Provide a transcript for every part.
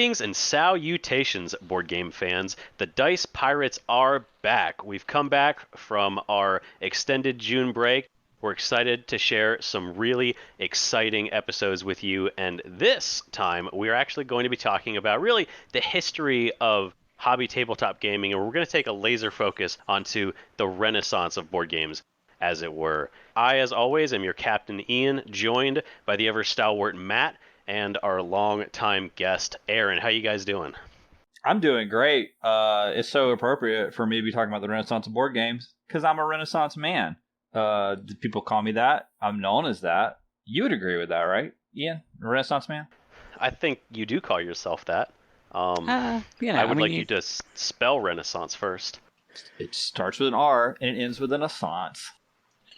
Greetings and salutations, board game fans. The Dice Pirates are back. We've come back from our extended June break. We're excited to share some really exciting episodes with you, and this time we are actually going to be talking about really the history of hobby tabletop gaming, and we're going to take a laser focus onto the renaissance of board games, as it were. I, as always, am your captain Ian, joined by the ever stalwart Matt and our long-time guest Aaron. How you guys doing? I'm doing great. It's so appropriate for me to be talking about the Renaissance of board games because I'm a Renaissance man. People call me that. I'm known as that. You would agree with that, right, Ian? Renaissance man? I think you do call yourself that. I I would mean, like you to spell Renaissance first. It starts with an R and it ends with an assance.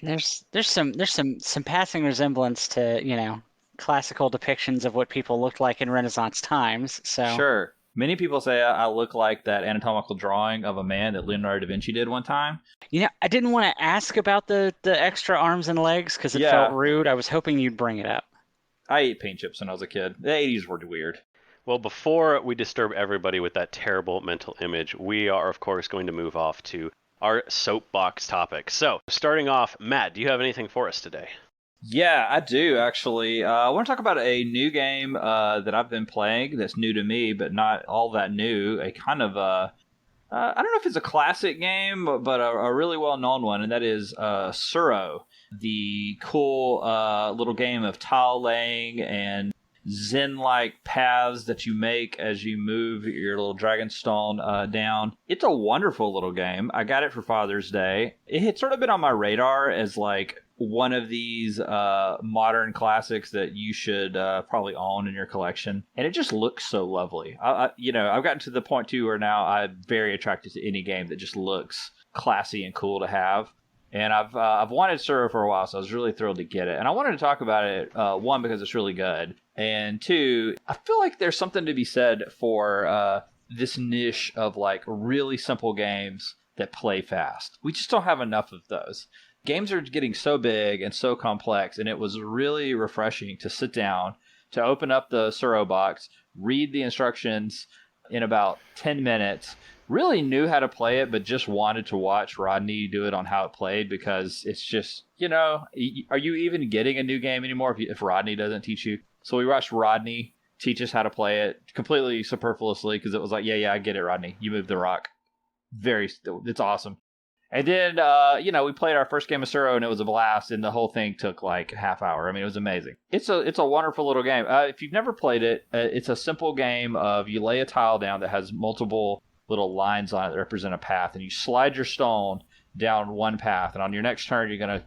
there's some passing resemblance to classical depictions of what people looked like in Renaissance times. So Sure. Many people say I look like that anatomical drawing of a man that Leonardo da Vinci did one time. I didn't want to ask about the extra arms and legs because it felt rude. I was hoping you'd bring it up. I ate paint chips when I was a kid. The 80s were weird. Well, before we disturb everybody with that terrible mental image, we are, of course, going to move off to our soapbox topic. So, starting off, Matt, do you have anything for us today? Yeah, I do actually. I want to talk about a new game that I've been playing that's new to me, but not all that new. A kind of I don't know if it's a classic game, but a really well-known one, and that is Tsuro, the cool little game of tile laying and Zen-like paths that you make as you move your little dragonstone down. It's a wonderful little game. I got it for Father's Day. It had sort of been on my radar as like one of these modern classics that you should probably own in your collection, and it just looks so lovely. I've gotten to the point too where now I'm very attracted to any game that just looks classy and cool to have. And I've wanted Tsuro for a while, so I was really thrilled to get it. And I wanted to talk about it, one, because it's really good, and two, I feel like there's something to be said for this niche of like really simple games that play fast. We just don't have enough of those. Games are getting so big and so complex, and it was really refreshing to sit down, to open up the Tsuro box, read the instructions in about 10 minutes, really knew how to play it, but just wanted to watch Rodney do it on how it played, because it's just, are you even getting a new game anymore if Rodney doesn't teach you? So we watched Rodney teach us how to play it completely superfluously, because it was like, yeah, I get it, Rodney. You moved the rock. It's awesome. And then, we played our first game of Tsuro, and it was a blast, and the whole thing took like a half hour. I mean, it was amazing. It's a wonderful little game. If you've never played it, it's a simple game of you lay a tile down that has multiple little lines on it that represent a path, and you slide your stone down one path, and on your next turn, you're going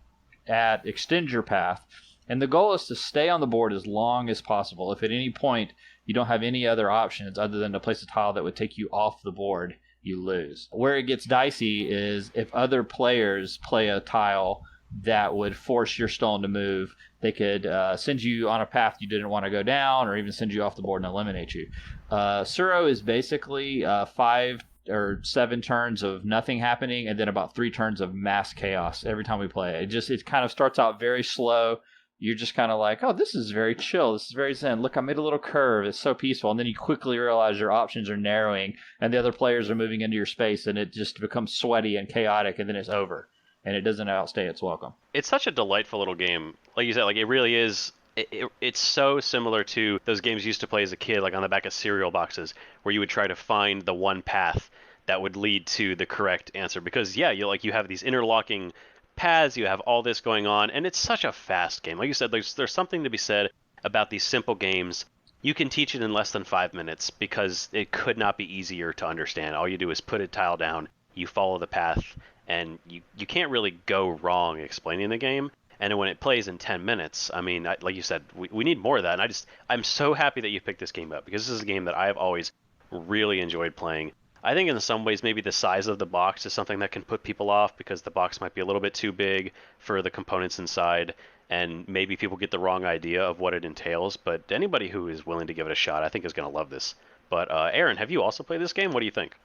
to extend your path. And the goal is to stay on the board as long as possible. If at any point you don't have any other options other than to place a tile that would take you off the board, you lose. Where it gets dicey is if other players play a tile that would force your stone to move, they could send you on a path you didn't want to go down, or even send you off the board and eliminate you. Tsuro is basically 5 or 7 turns of nothing happening, and then about 3 turns of mass chaos every time we play. It kind of starts out very slow. You're just kind of like, oh, this is very chill. This is very zen. Look, I made a little curve. It's so peaceful. And then you quickly realize your options are narrowing and the other players are moving into your space, and it just becomes sweaty and chaotic, and then it's over. And it doesn't outstay its welcome. It's such a delightful little game. Like you said, like it really is. It's so similar to those games you used to play as a kid, like on the back of cereal boxes, where you would try to find the one path that would lead to the correct answer. Because, yeah, you have these interlocking paths, you have all this going on, and it's such a fast game. Like you said, there's something to be said about these simple games. You can teach it in less than 5 minutes because it could not be easier to understand. All you do is put a tile down, you follow the path, and you can't really go wrong explaining the game. And when it plays in 10 minutes, I mean, like you said, we need more of that. And I'm so happy that you picked this game up, because this is a game that I have always really enjoyed playing. I think in some ways maybe the size of the box is something that can put people off, because the box might be a little bit too big for the components inside, and maybe people get the wrong idea of what it entails. But anybody who is willing to give it a shot, I think, is going to love this. But Aaron, have you also played this game? What do you think?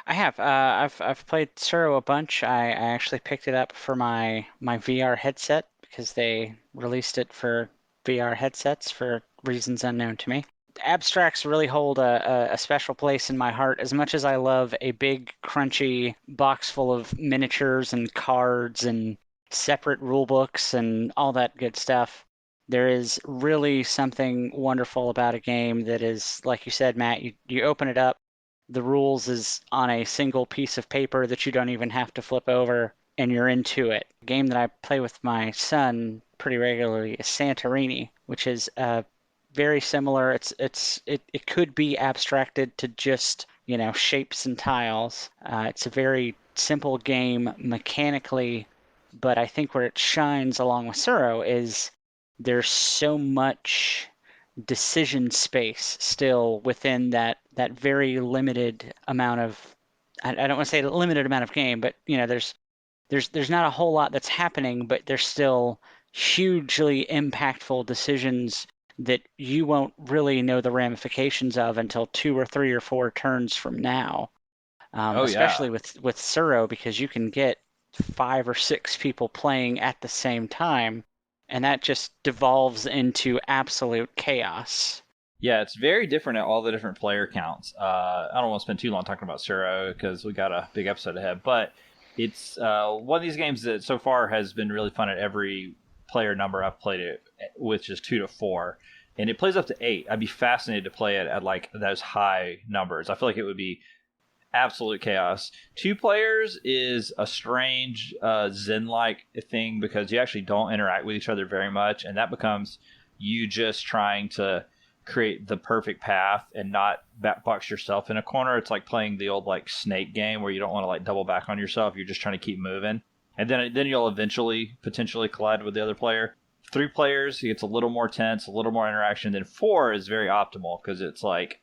I have. I've played Tsuro a bunch. I actually picked it up for my VR headset because they released it for VR headsets for reasons unknown to me. Abstracts really hold a special place in my heart. As much as I love a big, crunchy box full of miniatures and cards and separate rule books and all that good stuff, there is really something wonderful about a game that is, like you said, Matt, you open it up, the rules is on a single piece of paper that you don't even have to flip over, and you're into it. A game that I play with my son pretty regularly is Santorini, which is very similar. It could be abstracted to just, shapes and tiles. It's a very simple game mechanically, but I think where it shines along with Tsuro is there's so much decision space still within that very limited amount of, I don't want to say limited amount of game, but there's not a whole lot that's happening, but there's still hugely impactful decisions that you won't really know the ramifications of until 2 or 3 or 4 turns from now. Oh yeah. Especially with Tsuro, because you can get 5 or 6 people playing at the same time, and that just devolves into absolute chaos. Yeah, it's very different at all the different player counts. I don't want to spend too long talking about Tsuro because we got a big episode ahead, but it's one of these games that so far has been really fun at every player number I've played it, which is 2 to 4, and it plays up to 8. I'd be fascinated to play it at like those high numbers. I feel like it would be absolute chaos. 2 players is a strange Zen-like thing because you actually don't interact with each other very much, and that becomes you just trying to create the perfect path and not backbox yourself in a corner. It's like playing the old like snake game where you don't want to like double back on yourself. You're just trying to keep moving, and then you'll eventually potentially collide with the other player. 3 players, it's a little more tense, a little more interaction. Then 4 is very optimal because it's like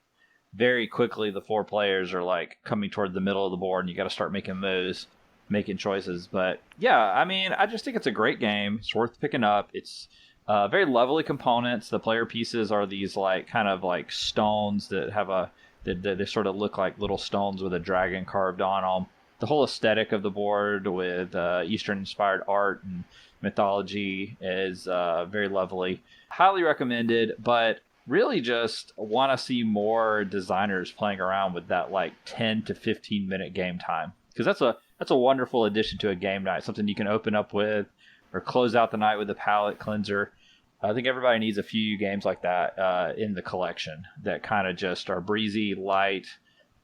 very quickly the 4 players are like coming toward the middle of the board and you got to start making moves, making choices. But yeah, I mean, I just think it's a great game. It's worth picking up. It's very lovely components. The player pieces are these like kind of like stones that have they sort of look like little stones with a dragon carved on them. The whole aesthetic of the board with Eastern inspired art and mythology is very lovely. Highly recommended, but really just want to see more designers playing around with that like 10 to 15 minute game time, because that's a wonderful addition to a game night, something you can open up with or close out the night with a palate cleanser. I think everybody needs a few games like that in the collection that kind of just are breezy, light,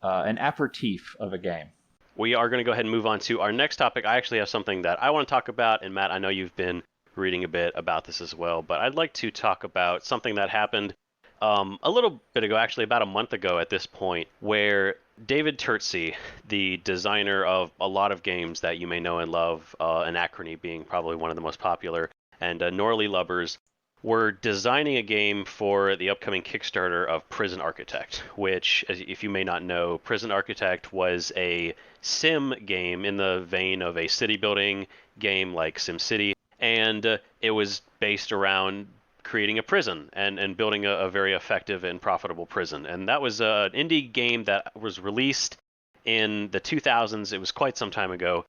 an aperitif of a game. We are going to go ahead and move on to our next topic. I actually have something that I want to talk about, and Matt, I know you've been reading a bit about this as well, but I'd like to talk about something that happened a little bit ago, actually about a month ago at this point, where David Turczi, the designer of a lot of games that you may know and love, Anachrony being probably one of the most popular, and Norley Lubbers, were designing a game for the upcoming Kickstarter of Prison Architect, which, if you may not know, Prison Architect was a sim game in the vein of a city building game like SimCity, and it was based around creating a prison and building a very effective and profitable prison. And that was an indie game that was released in the 2000s. It was quite some time ago.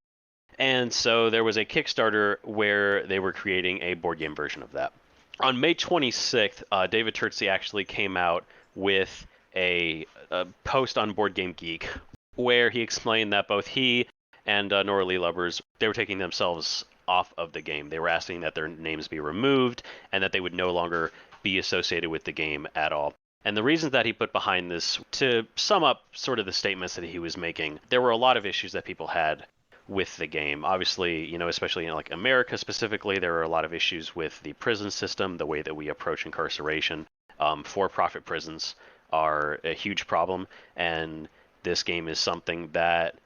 And so there was a Kickstarter where they were creating a board game version of that. On May 26th, David Turczi actually came out with a post on Board Game Geek where he explained that both he and Norley Lubbers, they were taking themselves off of the game. They were asking that their names be removed and that they would no longer be associated with the game at all. And the reasons that he put behind this, to sum up sort of the statements that he was making, there were a lot of issues that people had with the game. Obviously, especially in like America specifically, there are a lot of issues with the prison system, the way that we approach incarceration. For-profit prisons are a huge problem, and this game is something that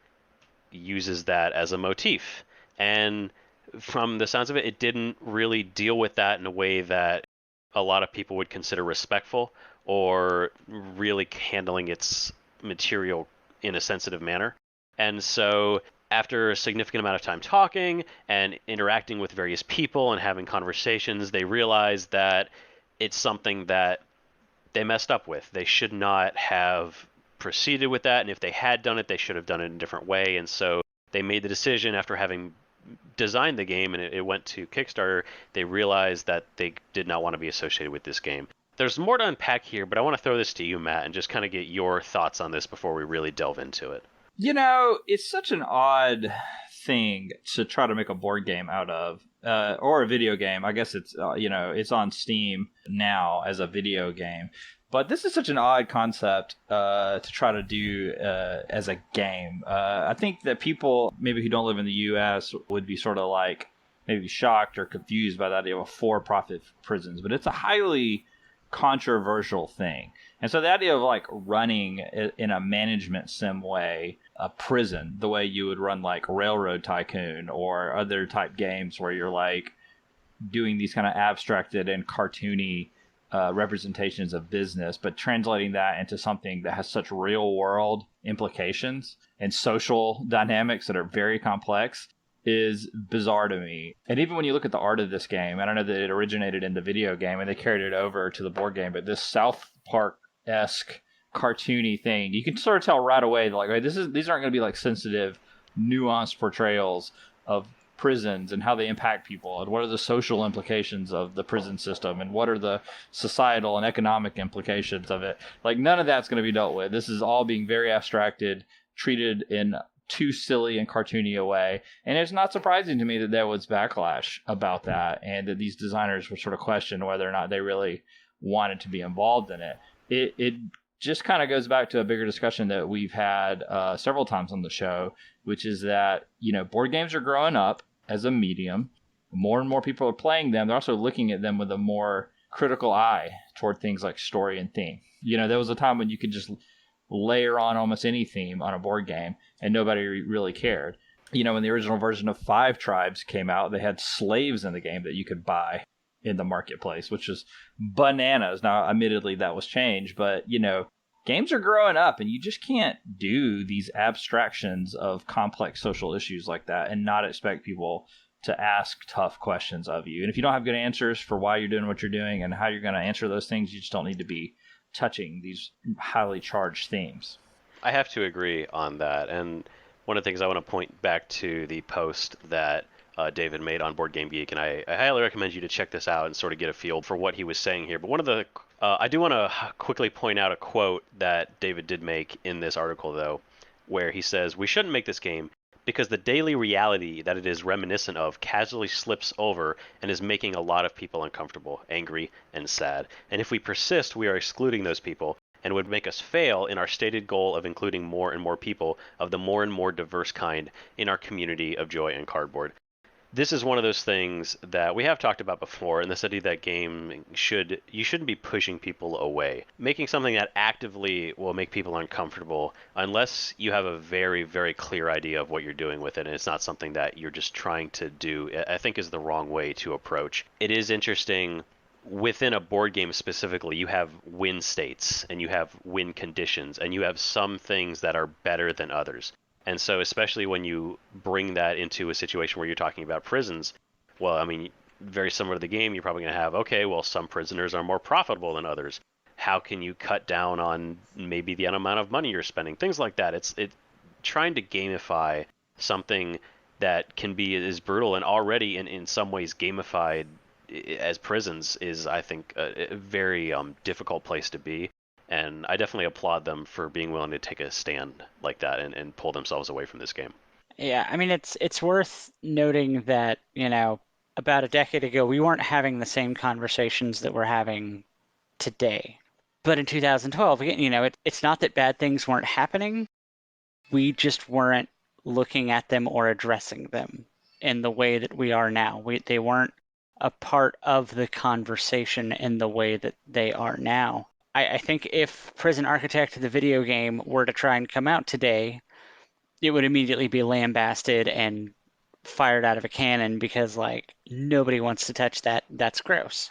uses that as a motif. And from the sounds of it, it didn't really deal with that in a way that a lot of people would consider respectful or really handling its material in a sensitive manner. And so after a significant amount of time talking and interacting with various people and having conversations, they realized that it's something that they messed up with. They should not have proceeded with that, and if they had done it, they should have done it in a different way. And so they made the decision, after having designed the game and it went to Kickstarter, they realized that they did not want to be associated with this game. There's more to unpack here, but I want to throw this to you, Matt, and just kind of get your thoughts on this before we really delve into it. It's such an odd thing to try to make a board game out of, or a video game. I guess it's it's on Steam now as a video game. But this is such an odd concept to try to do as a game. I think that people maybe who don't live in the U.S. would be sort of like maybe shocked or confused by the idea of for-profit prisons. But it's a highly controversial thing. And so the idea of like running in a management sim way a prison, the way you would run like Railroad Tycoon or other type games where you're like doing these kind of abstracted and cartoony representations of business, but translating that into something that has such real world implications and social dynamics that are very complex is bizarre to me. And even when you look at the art of this game, and I know that it originated in the video game and they carried it over to the board game, but this South Park-esque cartoony thing, you can sort of tell right away, like, right, these aren't going to be like sensitive, nuanced portrayals of prisons and how they impact people and what are the social implications of the prison system and what are the societal and economic implications of it. Like, none of that's going to be dealt with. This is all being very abstracted, treated in too silly and cartoony a way. And it's not surprising to me that there was backlash about that and that these designers were sort of questioned whether or not they really wanted to be involved in it. It just kind of goes back to a bigger discussion that we've had several times on the show, which is that, board games are growing up as a medium. More and more people are playing them. They're also looking at them with a more critical eye toward things like story and theme. There was a time when you could just layer on almost any theme on a board game and nobody really cared. When the original version of Five Tribes came out, they had slaves in the game that you could buy in the marketplace, which is bananas. Now, admittedly, that was changed, but, games are growing up and you just can't do these abstractions of complex social issues like that and not expect people to ask tough questions of you. And if you don't have good answers for why you're doing what you're doing and how you're going to answer those things, you just don't need to be touching these highly charged themes. I have to agree on that. And one of the things I want to point back to the post that David made on Board Game Geek, and I highly recommend you to check this out and sort of get a feel for what he was saying here. But one of the I do want to quickly point out a quote that David did make in this article, though, where he says, "We shouldn't make this game because the daily reality that it is reminiscent of casually slips over and is making a lot of people uncomfortable, angry, and sad. And if we persist, we are excluding those people and would make us fail in our stated goal of including more and more people of the more and more diverse kind in our community of joy and cardboard." This is one of those things that we have talked about before, in the study that you shouldn't be pushing people away. Making something that actively will make people uncomfortable, unless you have a very, very clear idea of what you're doing with it, and it's not something that you're just trying to do, I think is the wrong way to approach. It is interesting, within a board game specifically, you have win states, and you have win conditions, and you have some things that are better than others. And so especially when you bring that into a situation where you're talking about prisons, well, I mean, very similar to the game, you're probably going to have, okay, well, some prisoners are more profitable than others. How can you cut down on maybe the amount of money you're spending? Things like that. It's trying to gamify something that can be as brutal and already in some ways gamified as prisons is, I think, a very difficult place to be. And I definitely applaud them for being willing to take a stand like that and pull themselves away from this game. Yeah, I mean, it's worth noting that, about a decade ago, we weren't having the same conversations that we're having today. But in 2012, again, it's not that bad things weren't happening. We just weren't looking at them or addressing them in the way that we are now. They weren't a part of the conversation in the way that they are now. I think if Prison Architect, the video game, were to try and come out today, it would immediately be lambasted and fired out of a cannon because, like, nobody wants to touch that. That's gross.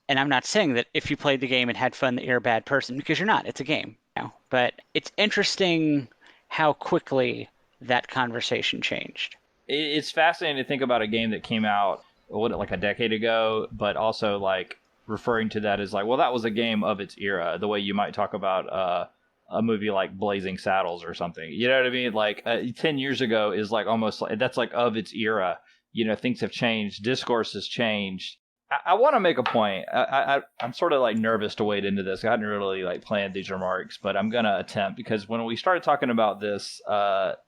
And I'm not saying that if you played the game and had fun that you're a bad person, because you're not. It's a game. But it's interesting how quickly that conversation changed. It's fascinating to think about a game that came out, like a decade ago, but also like referring to that as like, well, that was a game of its era, the way you might talk about a movie like Blazing Saddles or something. You know what I mean? Like 10 years ago is like almost like, that's like of its era. Things have changed. Discourse has changed. I want to make a point. I'm sort of like nervous to wade into this. I hadn't really like planned these remarks, but I'm gonna attempt because when we started talking about this, that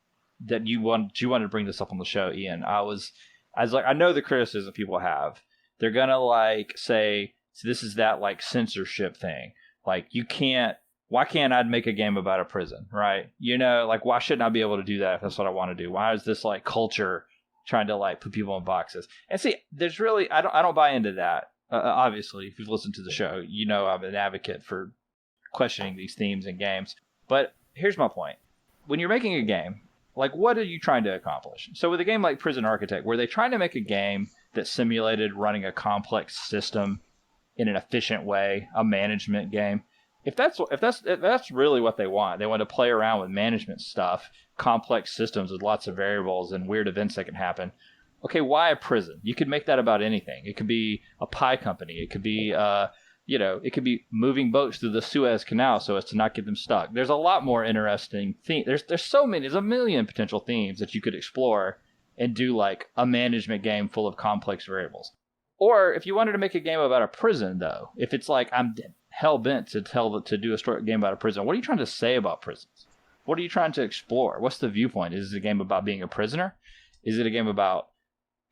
you wanted to bring this up on the show, Ian. I was like, I know the criticism people have. They're gonna like say, so this is that like censorship thing. Like you can't. Why can't I make a game about a prison, right? You know, like why shouldn't I be able to do that if that's what I want to do? Why is this like culture trying to like put people in boxes? And see, there's really I don't buy into that. Obviously, if you've listened to the show, you know I'm an advocate for questioning these themes in games. But here's my point: when you're making a game, like what are you trying to accomplish? So with a game like Prison Architect, were they trying to make a game that simulated running a complex system in an efficient way, a management game? If that's really what they want to play around with management stuff, complex systems with lots of variables and weird events that can happen. Okay, why a prison? You could make that about anything. It could be a pie company. It could be, it could be moving boats through the Suez Canal so as to not get them stuck. There's a lot more interesting themes. There's so many. There's a million potential themes that you could explore and do like a management game full of complex variables. Or if you wanted to make a game about a prison, though, if it's like I'm hell bent to do a story game about a prison, what are you trying to say about prisons? What are you trying to explore? What's the viewpoint? Is it a game about being a prisoner? Is it a game about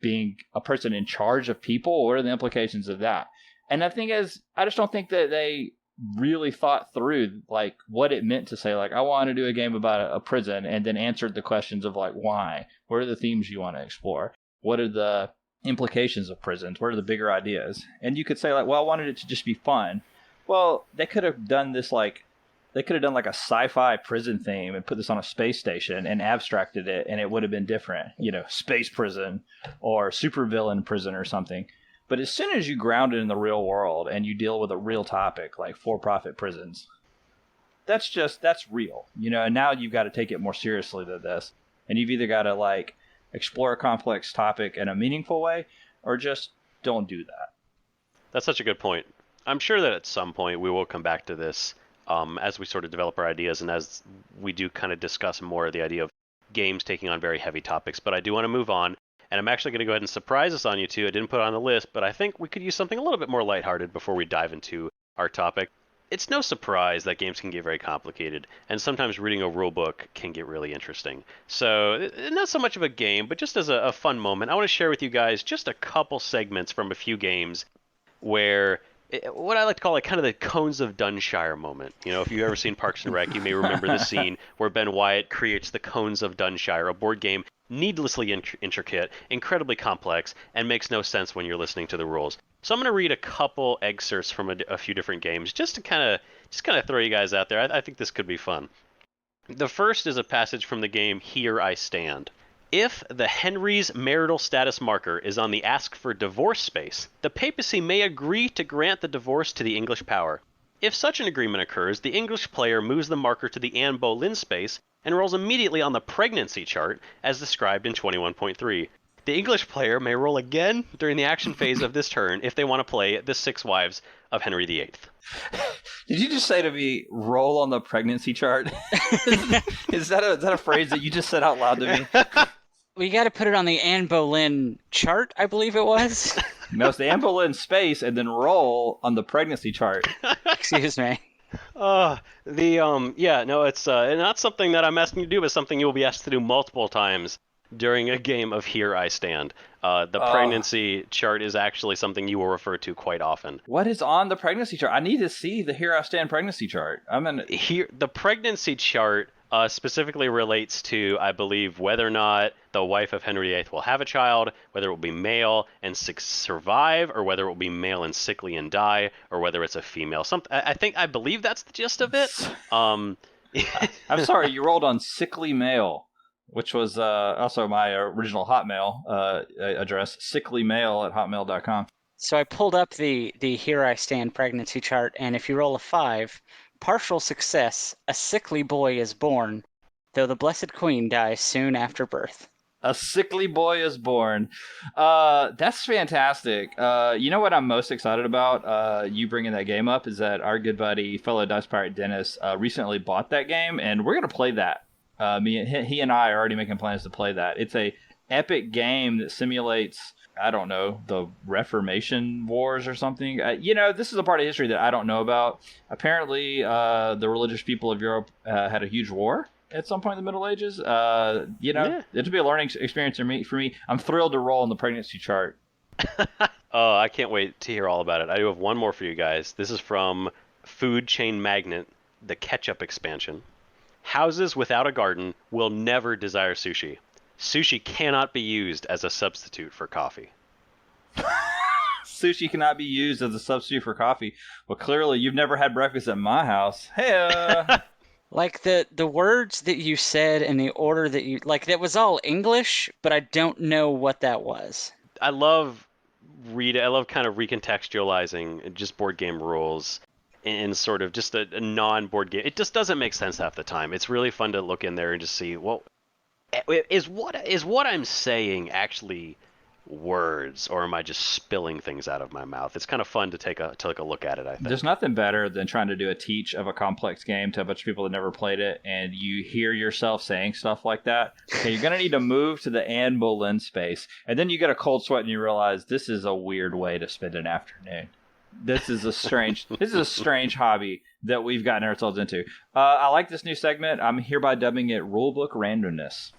being a person in charge of people? What are the implications of that? And the thing is, I just don't think that they really thought through like what it meant to say like I want to do a game about a prison and then answered the questions of like why? What are the themes you want to explore? What are the implications of prisons? What are the bigger ideas? And you could say like, well, I wanted it to just be fun. Well, they could have done this like a sci-fi prison theme and put this on a space station and abstracted it, and it would have been different. You know, space prison or supervillain prison or something. But as soon as you ground it in the real world and you deal with a real topic like for-profit prisons, that's real. You know, and now you've got to take it more seriously than this. And you've either got to like explore a complex topic in a meaningful way or just don't do that. That's such a good point. I'm sure that at some point we will come back to this as we sort of develop our ideas and as we do kind of discuss more of the idea of games taking on very heavy topics. But I do want to move on, and I'm actually going to go ahead and surprise us on you two. I didn't put it on the list, but I think we could use something a little bit more lighthearted before we dive into our topic. It's no surprise that games can get very complicated, and sometimes reading a rule book can get really interesting. So, not so much of a game, but just as a fun moment, I want to share with you guys just a couple segments from a few games where what I like to call like kind of the Cones of Dunshire moment. You know, if you've ever seen Parks and Rec, you may remember the scene where Ben Wyatt creates the Cones of Dunshire, a board game needlessly intricate, incredibly complex, and makes no sense when you're listening to the rules. So I'm going to read a couple excerpts from a few different games just to kind of throw you guys out there. I think this could be fun. The first is a passage from the game Here I Stand. If the Henry's marital status marker is on the ask for divorce space, the papacy may agree to grant the divorce to the English power. If such an agreement occurs, the English player moves the marker to the Anne Boleyn space and rolls immediately on the pregnancy chart as described in 21.3. The English player may roll again during the action phase of this turn if they want to play the 6 wives of Henry VIII. Did you just say to me, roll on the pregnancy chart? Is that a phrase that you just said out loud to me? We got to put it on the Anne Boleyn chart, I believe it was. No, it's the Anne Boleyn space and then roll on the pregnancy chart. Excuse me. It's not something that I'm asking you to do, but something you'll be asked to do multiple times during a game of Here I Stand. The pregnancy chart is actually something you will refer to quite often. What is on the pregnancy chart? I need to see the Here I Stand pregnancy chart. The pregnancy chart specifically relates to, I believe, whether or not the wife of Henry VIII will have a child, whether it will be male and survive, or whether it will be male and sickly and die, or whether it's a female. I believe that's the gist of it. I'm sorry, you rolled on sickly male, which was also my original Hotmail address, sicklymail@hotmail.com. So I pulled up the Here I Stand pregnancy chart, and if you roll a 5, partial success, a sickly boy is born, though the Blessed Queen dies soon after birth. A sickly boy is born. That's fantastic. You know what I'm most excited about? You bringing that game up is that our good buddy, fellow Dice Pirate Dennis, recently bought that game, and we're gonna play that. He and I are already making plans to play that. It's a epic game that simulates, I don't know, the Reformation Wars or something. This is a part of history that I don't know about. Apparently, the religious people of Europe had a huge war at some point in the Middle Ages. Yeah. It'll be a learning experience for me. I'm thrilled to roll in the pregnancy chart. Oh, I can't wait to hear all about it. I do have one more for you guys. This is from Food Chain Magnet, the ketchup expansion. Houses without a garden will never desire sushi. Sushi cannot be used as a substitute for coffee. Sushi cannot be used as a substitute for coffee. Well, clearly you've never had breakfast at my house. Hey, Like the words that you said and the order that you like, that was all English, but I don't know what that was. I love I love kind of recontextualizing just board game rules in sort of just a non-board game. It just doesn't make sense half the time. It's really fun to look in there and just see, well, is what I'm saying actually words, or am I just spilling things out of my mouth? It's kind of fun to take a look at it, I think. there's nothing better than trying to do a teach of a complex game to a bunch of people that never played it, and you hear yourself saying stuff like that. Okay, you're gonna need to move to the Anne Boleyn space, and then you get a cold sweat and you realize this is a weird way to spend an afternoon. This is a strange hobby that we've gotten ourselves into. I like this new segment. I'm hereby dubbing it Rulebook Randomness.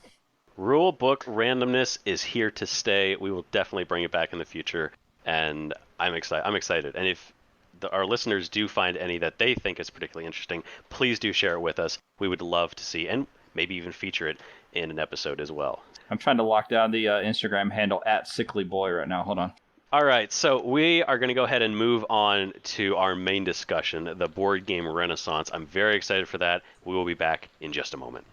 Rulebook randomness is here to stay. We will definitely bring it back in the future, and I'm excited. And if our listeners do find any that they think is particularly interesting, please do share it with us. We would love to see, and maybe even feature it in an episode as well. I'm trying to lock down the Instagram handle at sicklyboy right now. Hold on. All right, so we are going to go ahead and move on to our main discussion, the board game renaissance. I'm very excited for that. We will be back in just a moment.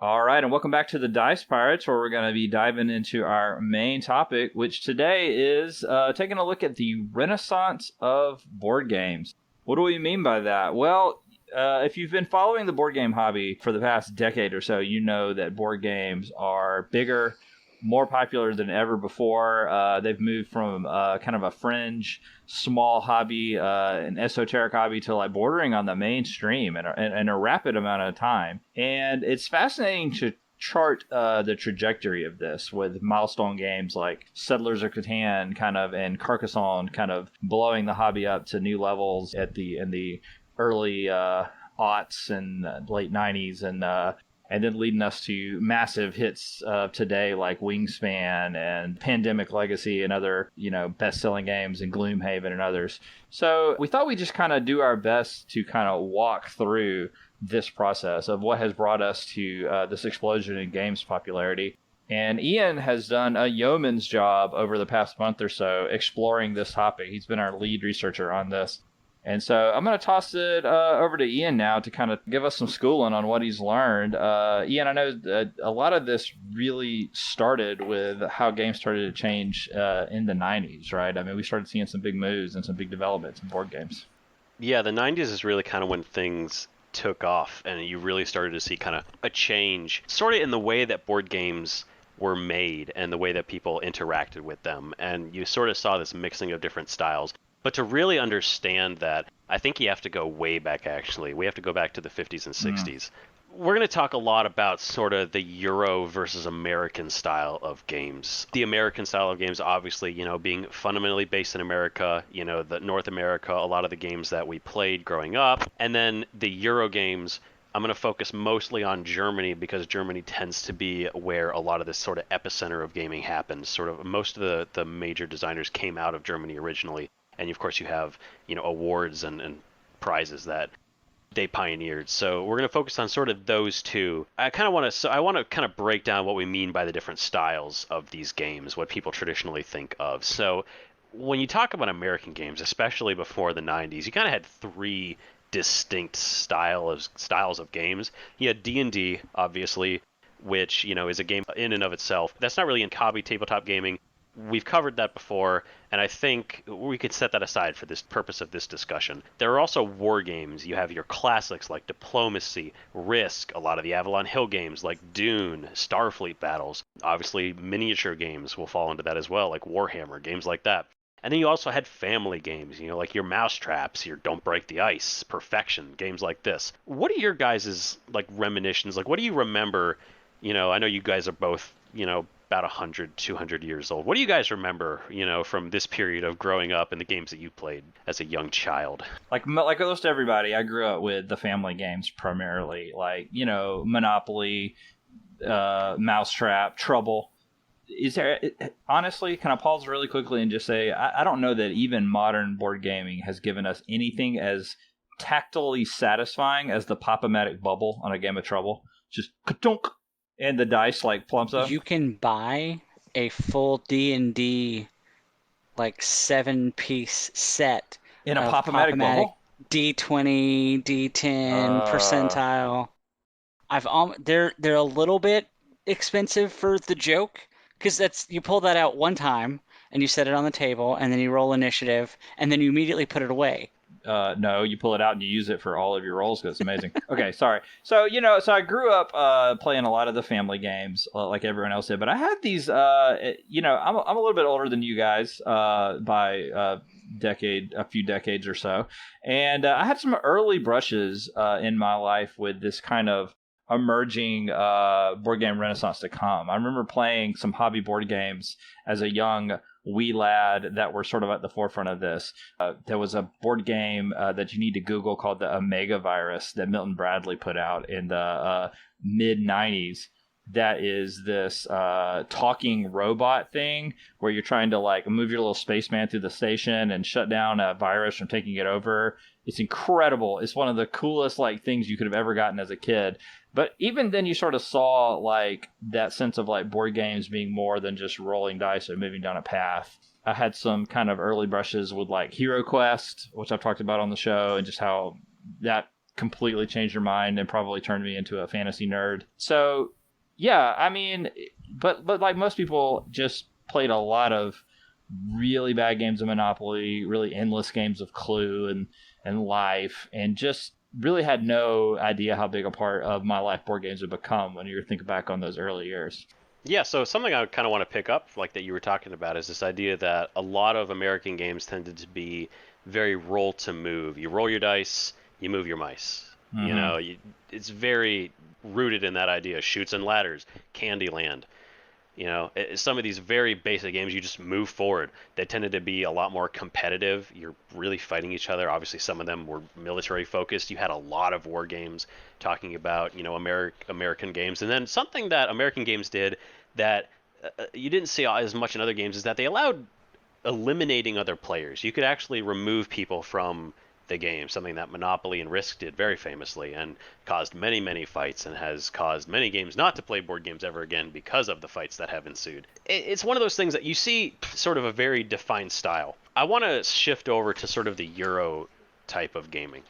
All right, and welcome back to the Dice Pirates, where we're going to be diving into our main topic, which today is taking a look at the renaissance of board games. What do we mean by that? Well, if you've been following the board game hobby for the past decade or so, you know that board games are bigger, more popular than ever before. They've moved from kind of a fringe, small hobby, an esoteric hobby, to like bordering on the mainstream in a rapid amount of time. And it's fascinating to chart the trajectory of this with milestone games like Settlers of Catan and Carcassonne kind of blowing the hobby up to new levels in the early aughts and late 90s, and then leading us to massive hits today like Wingspan and Pandemic Legacy and other, best-selling games, and Gloomhaven and others. So we thought we'd just kind of do our best to kind of walk through this process of what has brought us to this explosion in games popularity. And Ian has done a yeoman's job over the past month or so exploring this topic. He's been our lead researcher on this. And so I'm going to toss it over to Ian now to kind of give us some schooling on what he's learned. Ian, I know a lot of this really started with how games started to change in the 90s, right? I mean, we started seeing some big moves and some big developments in board games. Yeah, the 90s is really kind of when things took off, and you really started to see kind of a change, sort of in the way that board games were made and the way that people interacted with them. And you sort of saw this mixing of different styles. But to really understand that, I think you have to go way back, actually. We have to go back to the 50s and 60s. We're going to talk a lot about sort of the Euro versus American style of games. The American style of games, obviously, being fundamentally based in America, the North America, a lot of the games that we played growing up. And then the Euro games, I'm going to focus mostly on Germany because Germany tends to be where a lot of this sort of epicenter of gaming happens. Sort of most of the major designers came out of Germany originally. And of course you have, awards and prizes that they pioneered. So we're going to focus on sort of those two. I want to kind of break down what we mean by the different styles of these games, what people traditionally think of. So when you talk about American games, especially before the 90s, you kind of had three distinct styles of games. You had D&D, obviously, which, is a game in and of itself. That's not really in hobby tabletop gaming. We've covered that before, and I think we could set that aside for this purpose of this discussion. There are also war games. You have your classics like Diplomacy, Risk, a lot of the Avalon Hill games like Dune, Starfleet Battles. Obviously, miniature games will fall into that as well, like Warhammer, games like that. And then you also had family games, like your Mousetraps, your Don't Break the Ice, Perfection, games like this. What are your guys' like reminiscence? Like, what do you remember? I know you guys are both, about 100, 200 years old. What do you guys remember, from this period of growing up and the games that you played as a young child? Like almost everybody, I grew up with the family games primarily, like Monopoly, Mousetrap, Trouble. Is there honestly? Can I pause really quickly and just say I don't know that even modern board gaming has given us anything as tactily satisfying as the Pop-O-Matic bubble on a game of Trouble. Just ka-dunk, and the dice like plumps up. You can buy a full D&D like 7-piece set In a of Pop-O-Matic Pop-O-Matic bubble. D20, D10 Uh, percentile. They're a little bit expensive for the joke because that's you pull that out one time and you set it on the table and then you roll initiative and then you immediately put it away. no, you pull it out and you use it for all of your rolls because it's amazing. Okay, sorry. So so I grew up playing a lot of the family games like everyone else did, but I had these. I'm a little bit older than you guys by a few decades or so, and I had some early brushes in my life with this kind of emerging board game renaissance to come. I remember playing some hobby board games as a young wee lad that were sort of at the forefront of this. There was a board game that you need to Google called the Omega Virus that Milton Bradley put out in the mid 90s. That is this talking robot thing where you're trying to like move your little spaceman through the station and shut down a virus from taking it over. It's incredible. It's one of the coolest like things you could have ever gotten as a kid. But even then, you sort of saw like that sense of like board games being more than just rolling dice or moving down a path. I had some kind of early brushes with like Hero Quest, which I've talked about on the show, and just how that completely changed your mind and probably turned me into a fantasy nerd. So, yeah, I mean, but like most people, just played a lot of really bad games of Monopoly, really endless games of Clue and Life, and just really had no idea how big a part of my life board games would become when you think back on those early years. Yeah, so something I kind of want to pick up, like that you were talking about, is this idea that a lot of American games tended to be very roll to move. You roll your dice, you move your mice. Mm-hmm. It's very rooted in that idea. Shoots and ladders, Candyland. Some of these very basic games, you just move forward. They tended to be a lot more competitive. You're really fighting each other. Obviously, some of them were military focused. You had a lot of war games talking about, American games. And then something that American games did that you didn't see as much in other games is that they allowed eliminating other players. You could actually remove people from the game, something that Monopoly and Risk did very famously and caused many, many fights and has caused many games not to play board games ever again because of the fights that have ensued. It's one of those things that you see sort of a very defined style. I want to shift over to sort of the Euro type of gaming.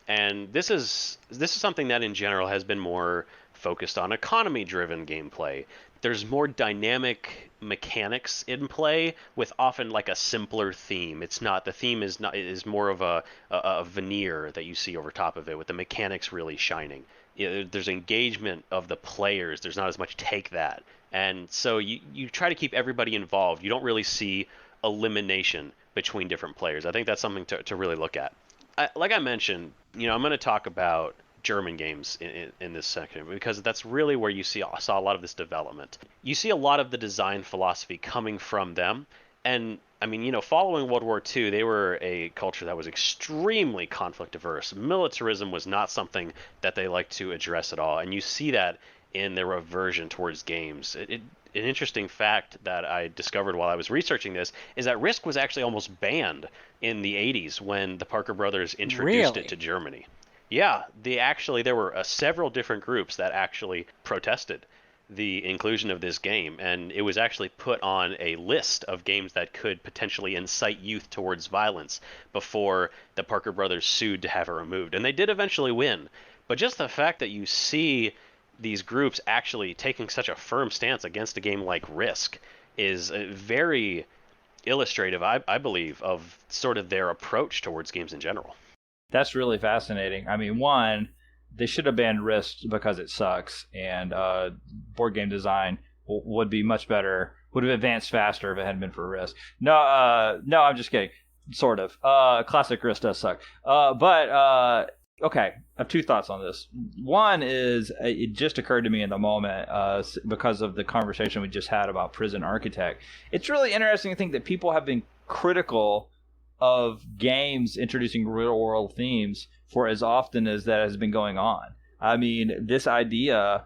And this is something that in general has been more focused on economy driven gameplay. There's more dynamic mechanics in play with often like a simpler theme. It's not the theme is not is more of a veneer that you see over top of it with the mechanics really shining. There's engagement of the players. There's not as much take that. And so you try to keep everybody involved. You don't really see elimination between different players. I think that's something to really look at. Like I mentioned, I'm going to talk about German games in this section because that's really where you saw a lot of this development. You see a lot of the design philosophy coming from them, and I mean, following World War II, they were a culture that was extremely conflict averse. Militarism was not something that they liked to address at all, and you see that in their aversion towards games. An interesting fact that I discovered while I was researching this is that Risk was actually almost banned in the 80s when the Parker brothers introduced it to Really? Germany. Yeah, there were several different groups that actually protested the inclusion of this game, and it was actually put on a list of games that could potentially incite youth towards violence before the Parker brothers sued to have it removed. And they did eventually win. But just the fact that you see these groups actually taking such a firm stance against a game like Risk is very illustrative, I believe, of sort of their approach towards games in general. That's really fascinating. I mean, one, they should have banned Risk because it sucks, and board game design would be much better would have advanced faster if it hadn't been for Risk. No, no, I'm just kidding. Sort of. Classic Risk does suck. Okay, I have two thoughts on this. One is it just occurred to me in the moment because of the conversation we just had about Prison Architect. It's really interesting to think that people have been critical of games introducing real world themes for as often as that has been going on. I mean, this idea,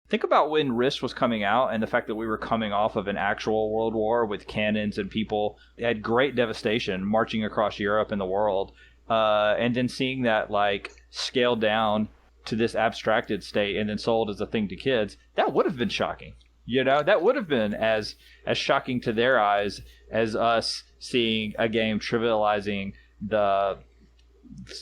think about when Risk was coming out and the fact that we were coming off of an actual world war with cannons and people had great devastation marching across Europe and the world. And then seeing that like scaled down to this abstracted state and then sold as a thing to kids, that would have been shocking. You know, that would have been as shocking to their eyes as us seeing a game trivializing the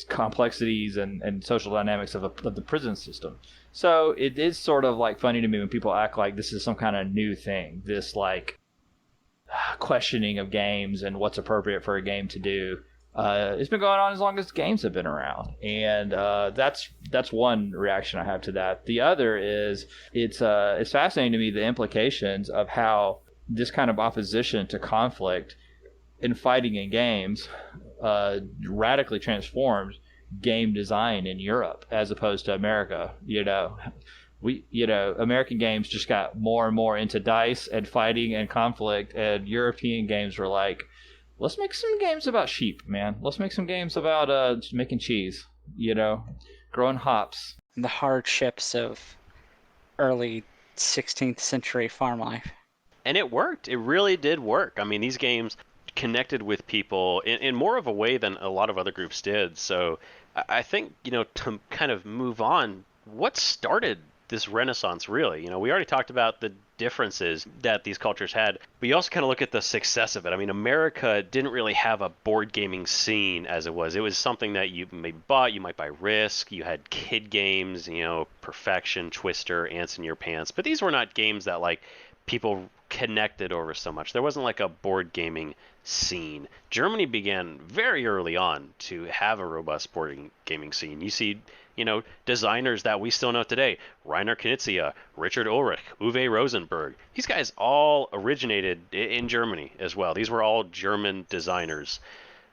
complexities and social dynamics of the prison system. So it is sort of like funny to me when people act like this is some kind of new thing, this like questioning of games and what's appropriate for a game to do. It's been going on as long as games have been around, and that's one reaction I have to that. The other is it's fascinating to me the implications of how this kind of opposition to conflict in fighting in games radically transformed game design in Europe as opposed to America. American games just got more and more into dice and fighting and conflict, and European games were like, let's make some games about sheep, man. Let's make some games about making cheese, growing hops. The hardships of early 16th century farm life. And it worked. It really did work. I mean, these games connected with people in more of a way than a lot of other groups did. So I think, to kind of move on, what started this renaissance really? We already talked about the differences that these cultures had, but you also kind of look at the success of it. I mean, America didn't really have a board gaming scene as it was. It was something that you maybe bought, you might buy Risk, you had kid games, Perfection, Twister, Ants in Your Pants, but these were not games that like people connected over so much. There wasn't like a board gaming scene. Germany began very early on to have a robust board gaming scene. You see, designers that we still know today, Rainer Knizia, Richard Ulrich, Uwe Rosenberg. These guys all originated in Germany as well. These were all German designers.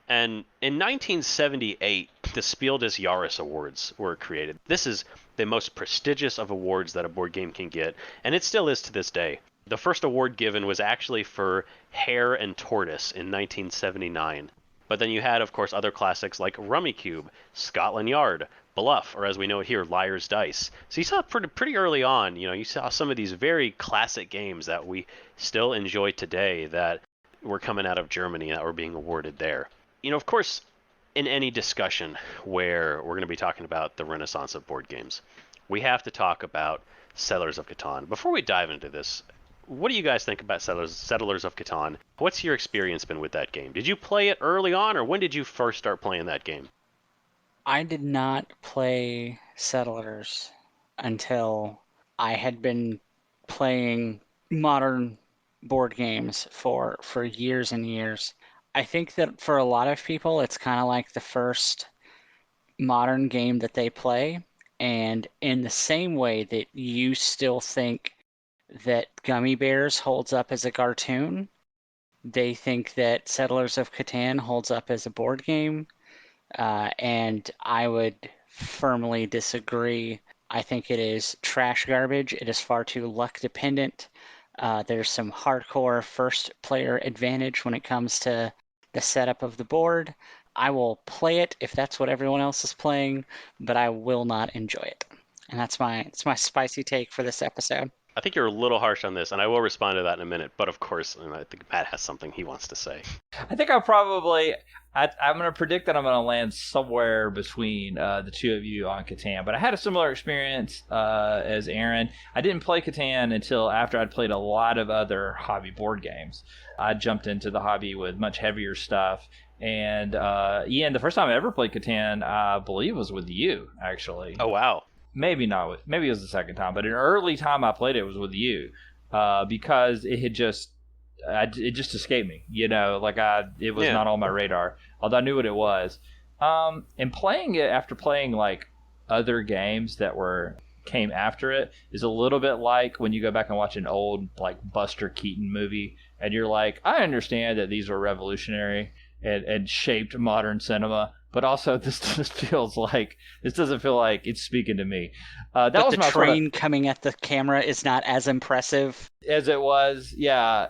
And in 1978, the Spiel des Jahres Awards were created. This is the most prestigious of awards that a board game can get, and it still is to this day. The first award given was actually for Hare and Tortoise in 1979. But then you had, of course, other classics like Rummikub, Scotland Yard, Bluff, or as we know it here, Liar's Dice. So you saw pretty early on, you saw some of these very classic games that we still enjoy today that were coming out of Germany that were being awarded there. Of course, in any discussion where we're going to be talking about the renaissance of board games, we have to talk about Settlers of Catan. Before we dive into this, what do you guys think about Settlers of Catan? What's your experience been with that game? Did you play it early on, or when did you first start playing that game? I did not play Settlers until I had been playing modern board games for years and years. I think that for a lot of people, it's kind of like the first modern game that they play. And in the same way that you still think that Gummy Bears holds up as a cartoon, they think that Settlers of Catan holds up as a board game. And I would firmly disagree. I think it is trash garbage. It is far too luck dependent. There's some hardcore first player advantage when it comes to the setup of the board. I will play it if that's what everyone else is playing, but I will not enjoy it. And that's my spicy take for this episode. I think you're a little harsh on this, and I will respond to that in a minute. But of course, I think Matt has something he wants to say. I think I'm going to predict that I'm going to land somewhere between the two of you on Catan. But I had a similar experience as Aaron. I didn't play Catan until after I'd played a lot of other hobby board games. I jumped into the hobby with much heavier stuff. And Ian, the first time I ever played Catan, I believe was with you, actually. Oh, wow. Maybe not. Maybe it was the second time, but an early time I played it was with you, because it had just escaped me. It was not on my radar, although I knew what it was. And playing it after playing like other games that were came after it is a little bit like when you go back and watch an old like Buster Keaton movie, and you're like, I understand that these were revolutionary and shaped modern cinema, but also this doesn't feel like it's speaking to me. That But was the my sort of train coming at the camera is not as impressive. as it was. Yeah,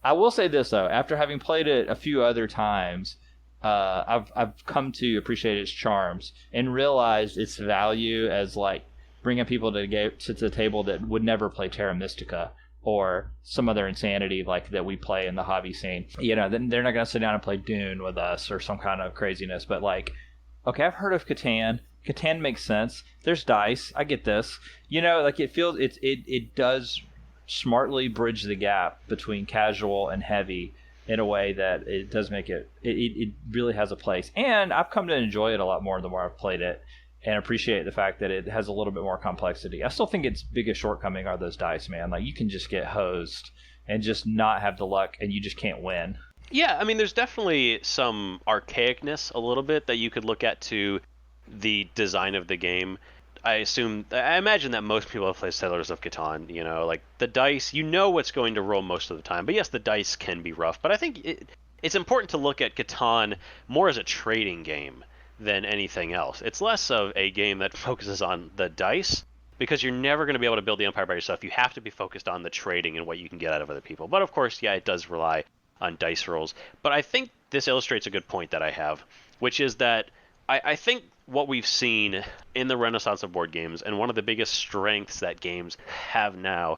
I will say this though, after having played it a few other times, I've come to appreciate its charms and realized its value as like bringing people to the table that would never play Terra Mystica or some other insanity like that we play in the hobby scene. Then they're not going to sit down and play Dune with us or some kind of craziness. But like, okay, I've heard of Catan. Catan makes sense. There's dice. I get this. Like it does smartly bridge the gap between casual and heavy in a way that it does make it really has a place. And I've come to enjoy it a lot more the more I've played it and appreciate the fact that it has a little bit more complexity. I still think its biggest shortcoming are those dice, man. Like, you can just get hosed and just not have the luck, and you just can't win. Yeah, I mean, there's definitely some archaicness a little bit that you could look at to the design of the game. I imagine that most people have played Settlers of Catan, like the dice, what's going to roll most of the time. But yes, the dice can be rough. But I think it's important to look at Catan more as a trading game than anything else. It's less of a game that focuses on the dice, because you're never going to be able to build the empire by yourself. You have to be focused on the trading and what you can get out of other people. But of course, yeah, it does rely on dice rolls. But I think this illustrates a good point that I have, which is that I think what we've seen in the renaissance of board games, and one of the biggest strengths that games have now,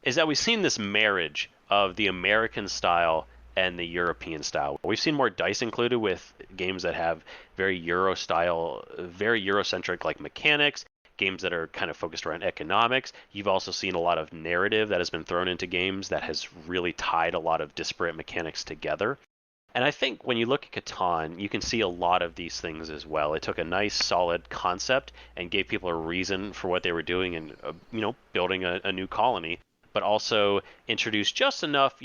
is that we've seen this marriage of the American style and the European style. We've seen more dice included with games that have very Euro style, very Eurocentric like mechanics, games that are kind of focused around economics. You've also seen a lot of narrative that has been thrown into games that has really tied a lot of disparate mechanics together. And I think when you look at Catan, you can see a lot of these things as well. It took a nice, solid concept and gave people a reason for what they were doing and, building a new colony, but also introduced just enough,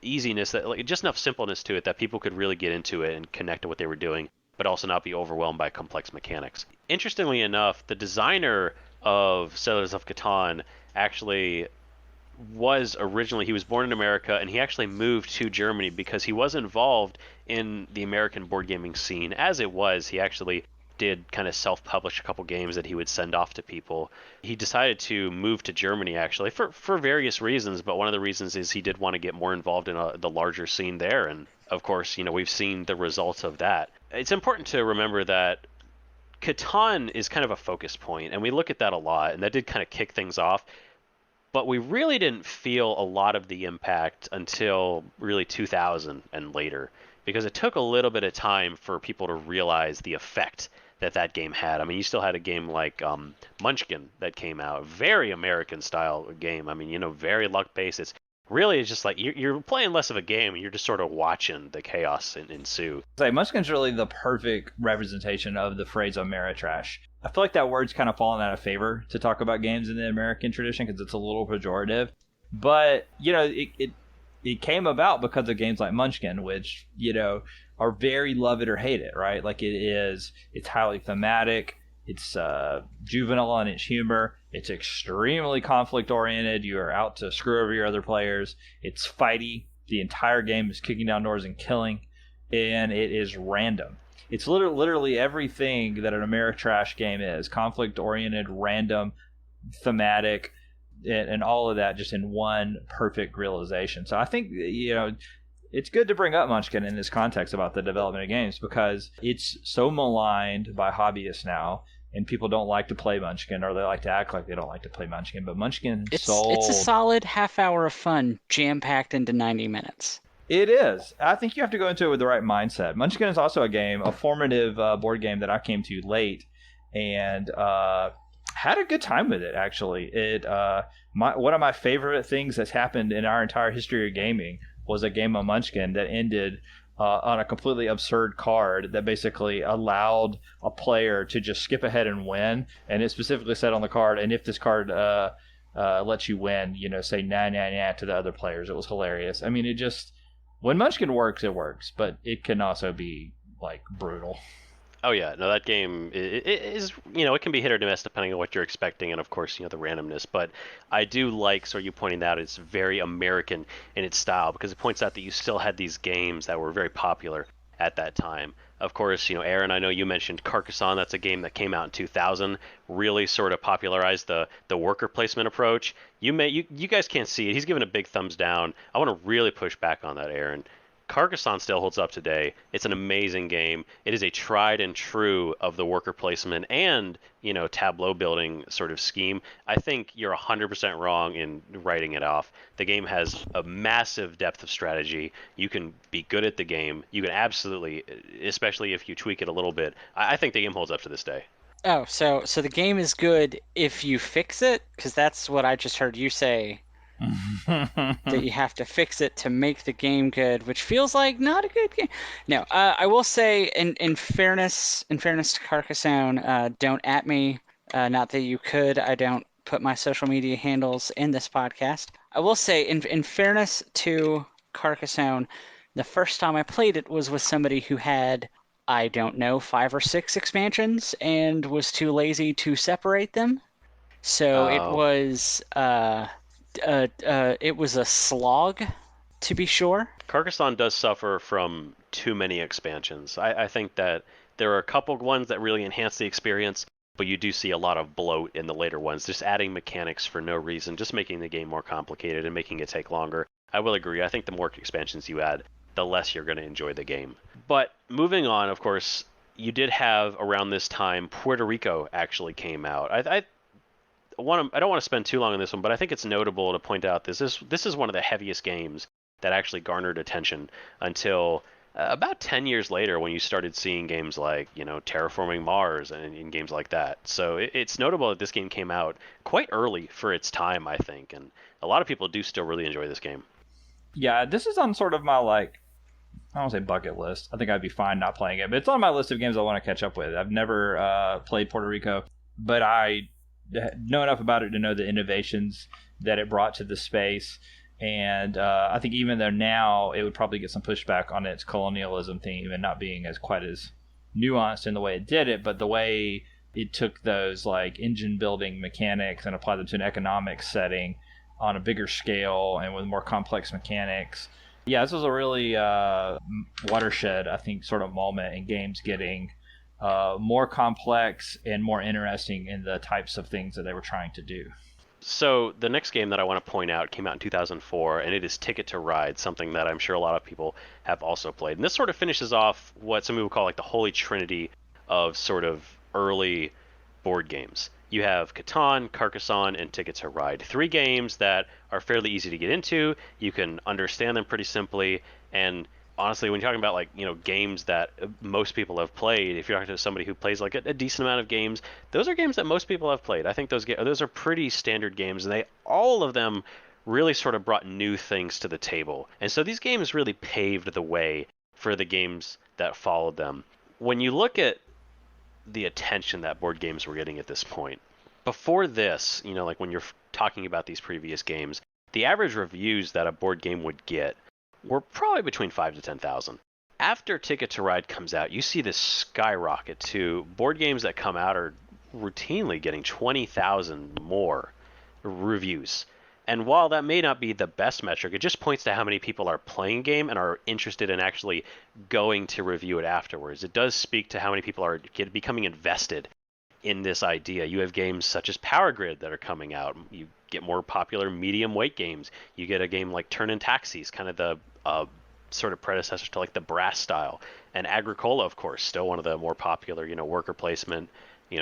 easiness, just enough simpleness to it that people could really get into it and connect to what they were doing, but also not be overwhelmed by complex mechanics. Interestingly enough, the designer of Settlers of Catan actually he was born in America, and he actually moved to Germany because he was involved in the American board gaming scene. As it was, he actually did kind of self-publish a couple games that he would send off to people. He decided to move to Germany actually for various reasons, but one of the reasons is he did want to get more involved in the larger scene there, and of course, we've seen the results of that. It's important to remember that Catan is kind of a focus point, and we look at that a lot, and that did kind of kick things off. But we really didn't feel a lot of the impact until really 2000 and later, because it took a little bit of time for people to realize the effect that game had. I mean, you still had a game like Munchkin that came out, very American style game. I mean, very luck based. It's really just like you're playing less of a game, and you're just sort of watching the chaos ensue. Munchkin's really the perfect representation of the phrase Ameritrash. I feel like that word's kind of fallen out of favor to talk about games in the American tradition because it's a little pejorative. But, it came about because of games like Munchkin, which, are very love it or hate it, right? Like it's highly thematic. It's juvenile in its humor. It's extremely conflict oriented. You are out to screw over your other players. It's fighty. The entire game is kicking down doors and killing. And it is random. It's literally everything that an Ameritrash game is. Conflict-oriented, random, thematic, and all of that just in one perfect realization. So I think, it's good to bring up Munchkin in this context about the development of games because it's so maligned by hobbyists now, and people don't like to play Munchkin, or they like to act like they don't like to play Munchkin. But Munchkin sold. It's a solid half hour of fun jam-packed into 90 minutes. It is. I think you have to go into it with the right mindset. Munchkin is also a formative board game that I came to late and had a good time with it, actually. One of my favorite things that's happened in our entire history of gaming was a game of Munchkin that ended on a completely absurd card that basically allowed a player to just skip ahead and win. And it specifically said on the card, and if this card lets you win, say nah, nah, nah to the other players. It was hilarious. I mean, when Munchkin works, it works, but it can also be, brutal. Oh yeah, no, that game is, it can be hit or miss depending on what you're expecting, and of course, the randomness. But I do like, so you pointing out, it's very American in its style because it points out that you still had these games that were very popular at that time. Of course, Aaron, I know you mentioned Carcassonne. That's a game that came out in 2000, really sort of popularized the worker placement approach. You guys can't see it. He's giving a big thumbs down. I want to really push back on that, Aaron. Carcassonne still holds up today. It's an amazing game. It is a tried and true of the worker placement and, tableau building sort of scheme. I think you're 100% wrong in writing it off. The game has a massive depth of strategy. You can be good at the game. You can absolutely, especially if you tweak it a little bit. I think the game holds up to this day. Oh, so the game is good if you fix it, because that's what I just heard you say, that you have to fix it to make the game good, which feels like not a good game. No, I will say, in fairness to Carcassonne, don't at me. Not that you could. I don't put my social media handles in this podcast. I will say, in fairness to Carcassonne, the first time I played it was with somebody who had, I don't know, 5 or 6 expansions and was too lazy to separate them. So Oh, it was a slog, to be sure. Carcassonne does suffer from too many expansions. I think that there are a couple ones that really enhance the experience, but you do see a lot of bloat in the later ones, just adding mechanics for no reason, just making the game more complicated and making it take longer. I will agree. I think the more expansions you add, the less you're going to enjoy the game. But moving on, of course, you did have around this time Puerto Rico actually came out. I don't want to spend too long on this one, but I think it's notable to point out this is one of the heaviest games that actually garnered attention until about 10 years later when you started seeing games like, Terraforming Mars and games like that. So it's notable that this game came out quite early for its time, I think, and a lot of people do still really enjoy this game. Yeah, this is on sort of my I don't say bucket list. I think I'd be fine not playing it, but it's on my list of games I want to catch up with. I've never played Puerto Rico, but I know enough about it to know the innovations that it brought to the space. And I think even though now it would probably get some pushback on its colonialism theme and not being as quite as nuanced in the way it did it, but the way it took those like engine building mechanics and applied them to an economic setting on a bigger scale and with more complex mechanics. Yeah, this was a really watershed, I think, sort of moment in games getting more complex and more interesting in the types of things that they were trying to do. So the next game that I want to point out came out in 2004, and it is Ticket to Ride, something that I'm sure a lot of people have also played. And this sort of finishes off what some people call like the Holy Trinity of sort of early board games. You have Catan, Carcassonne, and Ticket to Ride. 3 games that are fairly easy to get into. You can understand them pretty simply, and honestly, when you're talking about like games that most people have played, if you're talking to somebody who plays like a decent amount of games, those are games that most people have played. I think those are pretty standard games, and they all of them really sort of brought new things to the table. And so these games really paved the way for the games that followed them. When you look at the attention that board games were getting at this point, before this, like when you're talking about these previous games, the average reviews that a board game would get were probably between 5 to 10,000. After Ticket to Ride comes out, you see this skyrocket to board games that come out are routinely getting 20,000 more reviews. And while that may not be the best metric, it just points to how many people are playing a game and are interested in actually going to review it afterwards. It does speak to how many people are becoming invested in this idea. You have games such as Power Grid that are coming out. You get more popular medium weight games. You get a game like Turn in Taxis, kind of the sort of predecessor to like the Brass style. And Agricola, of course, still one of the more popular, worker placement,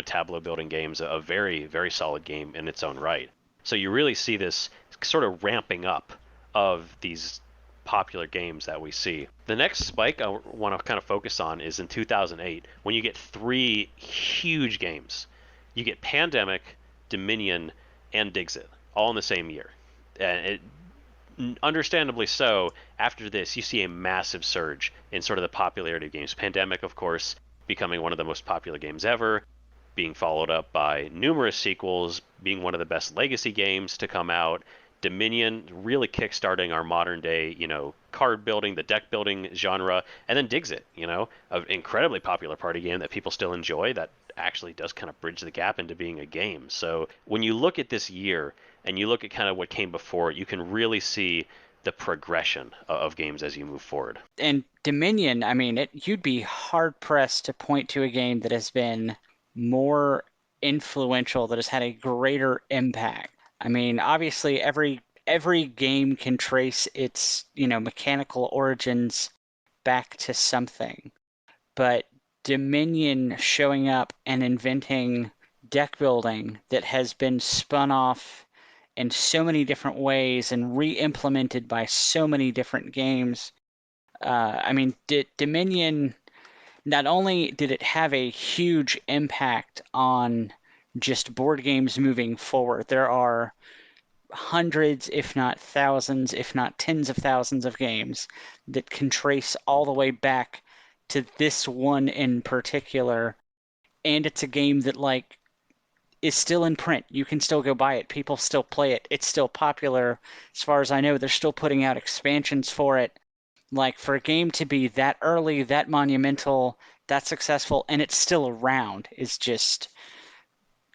tableau building games. A very, very solid game in its own right. So you really see this sort of ramping up of these popular games that we see. The next spike I want to kind of focus on is in 2008 when you get 3 huge games. You get Pandemic, Dominion, and Dixit all in the same year. And understandably so, after this, you see a massive surge in sort of the popularity of games. Pandemic, of course, becoming one of the most popular games ever, being followed up by numerous sequels, being one of the best legacy games to come out. Dominion really kickstarting our modern day, card building, the deck building genre, and then Dixit, an incredibly popular party game that people still enjoy that actually does kind of bridge the gap into being a game. So when you look at this year and you look at kind of what came before, you can really see the progression of games as you move forward. And Dominion, I mean, you'd be hard pressed to point to a game that has been more influential, that has had a greater impact. I mean, obviously every game can trace its, mechanical origins back to something. But Dominion showing up and inventing deck building that has been spun off in so many different ways and re-implemented by so many different games. I mean, Dominion, not only did it have a huge impact on just board games moving forward, there are hundreds, if not thousands, if not tens of thousands of games that can trace all the way back to this one in particular. And it's a game that, like, is still in print. You can still go buy it. People still play it. It's still popular. As far as I know, they're still putting out expansions for it. Like, for a game to be that early, that monumental, that successful, and it's still around is just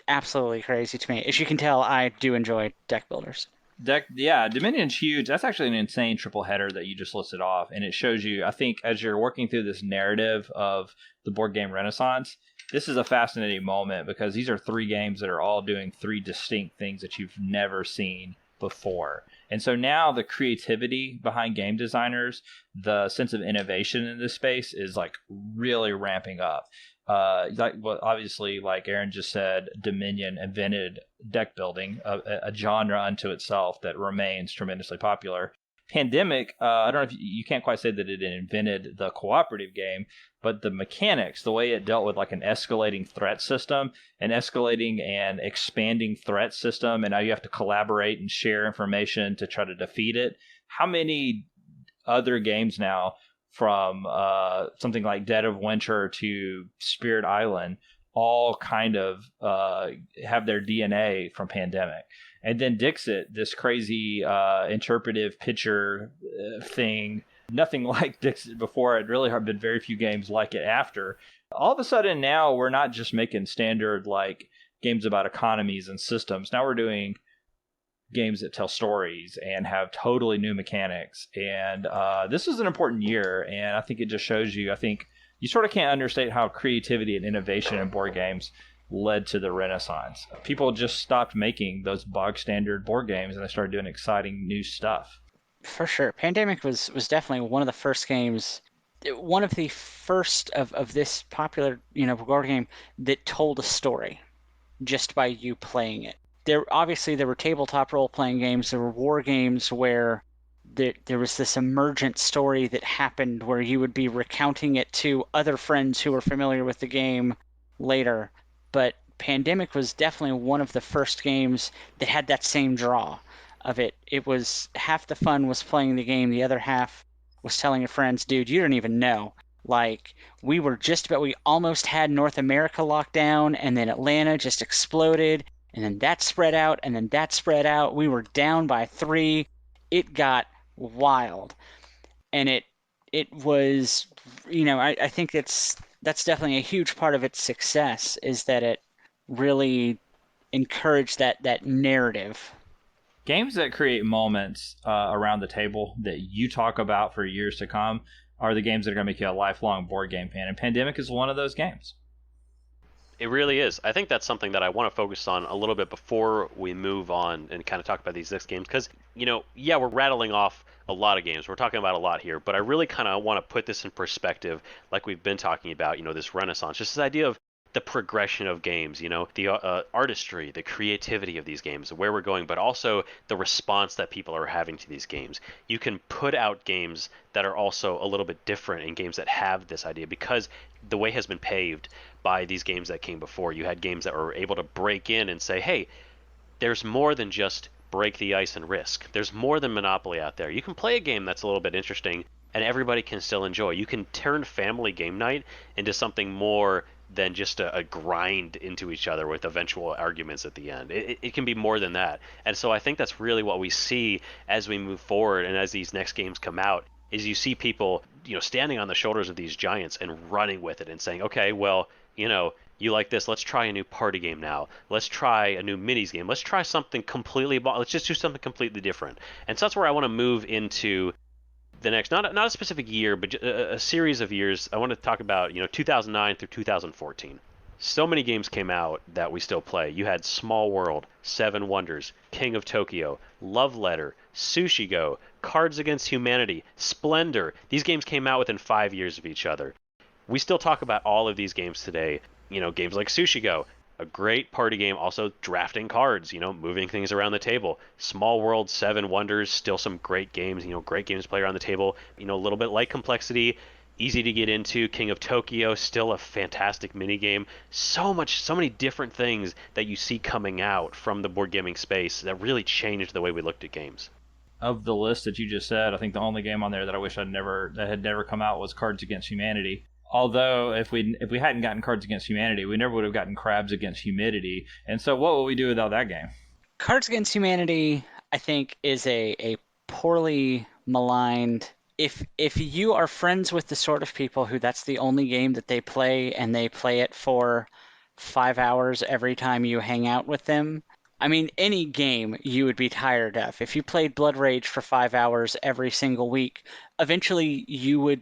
absolutely crazy to me. As you can tell, I do enjoy deck builders. Dominion's huge. That's actually an insane triple header that you just listed off, and it shows you, I think, as you're working through this narrative of the board game renaissance, this is a fascinating moment because these are three games that are all doing three distinct things that you've never seen before. And so now the creativity behind game designers, the sense of innovation in this space is like really ramping up. Obviously, like Aaron just said, Dominion invented deck building, a genre unto itself that remains tremendously popular. Pandemic, I don't know if you can't quite say that it invented the cooperative game, but the mechanics, the way it dealt with like an escalating threat system, an escalating and expanding threat system, and now you have to collaborate and share information to try to defeat it. How many other games now, from something like Dead of Winter to Spirit Island, all kind of have their DNA from Pandemic? And then Dixit, this crazy interpretive picture thing, nothing like Dixit before. It really have been very few games like it after. All of a sudden now we're not just making standard like games about economies and systems. Now we're doing games that tell stories and have totally new mechanics. And this is an important year, and I think it just shows you, I think you sort of can't understate how creativity and innovation in board games led to the Renaissance. People just stopped making those bog standard board games and they started doing exciting new stuff. For sure. Pandemic was definitely one of the first games, one of the first of this popular, board game that told a story just by you playing it. There were tabletop role-playing games, there were war games where there was this emergent story that happened where you would be recounting it to other friends who were familiar with the game later. But Pandemic was definitely one of the first games that had that same draw of it. It was half the fun was playing the game, the other half was telling your friends, dude, you don't even know. Like, we almost had North America locked down, and then Atlanta just exploded, and then that spread out, and then that spread out. We were down by 3. It got wild. And it was, I think that's definitely a huge part of its success, is that it really encouraged that narrative. Games that create moments around the table that you talk about for years to come are the games that are going to make you a lifelong board game fan, and Pandemic is one of those games. It really is. I think that's something that I want to focus on a little bit before we move on and kind of talk about these next games. Because, we're rattling off a lot of games. We're talking about a lot here. But I really kind of want to put this in perspective, like we've been talking about, this renaissance. Just this idea of the progression of games, the artistry, the creativity of these games, where we're going, but also the response that people are having to these games. You can put out games that are also a little bit different, and games that have this idea, because the way has been paved by these games that came before. You had games that were able to break in and say, hey, there's more than just break the ice and Risk. There's more than Monopoly out there. You can play a game that's a little bit interesting and everybody can still enjoy. You can turn family game night into something more than just a grind into each other with eventual arguments at the end. It can be more than that. And so I think that's really what we see as we move forward and as these next games come out, is you see people, standing on the shoulders of these giants and running with it and saying, okay, well, you like this, let's try a new party game now. Let's try a new minis game. Let's try something completely, let's just do something completely different. And so that's where I want to move into the next, not a specific year, but a series of years. I want to talk about 2009 through 2014. So many games came out that we still play. You had Small World, Seven Wonders, King of Tokyo, Love Letter, Sushi Go, Cards Against Humanity, Splendor. These games came out within 5 years of each other. We still talk about all of these games today. Games like Sushi Go, a great party game, also drafting cards, moving things around the table. Small World, Seven Wonders, still some great games, great games to play around the table. A little bit light complexity, easy to get into. King of Tokyo, still a fantastic mini game. So many different things that you see coming out from the board gaming space that really changed the way we looked at games. Of the list that you just said, I think the only game on there that I wish that had never come out was Cards Against Humanity. Although if we hadn't gotten Cards Against Humanity, we never would have gotten Crabs Against Humidity. And so what would we do without that game? Cards Against Humanity, I think, is a poorly maligned. If you are friends with the sort of people who that's the only game that they play and they play it for 5 hours every time you hang out with them, I mean, any game you would be tired of. If you played Blood Rage for 5 hours every single week, eventually you would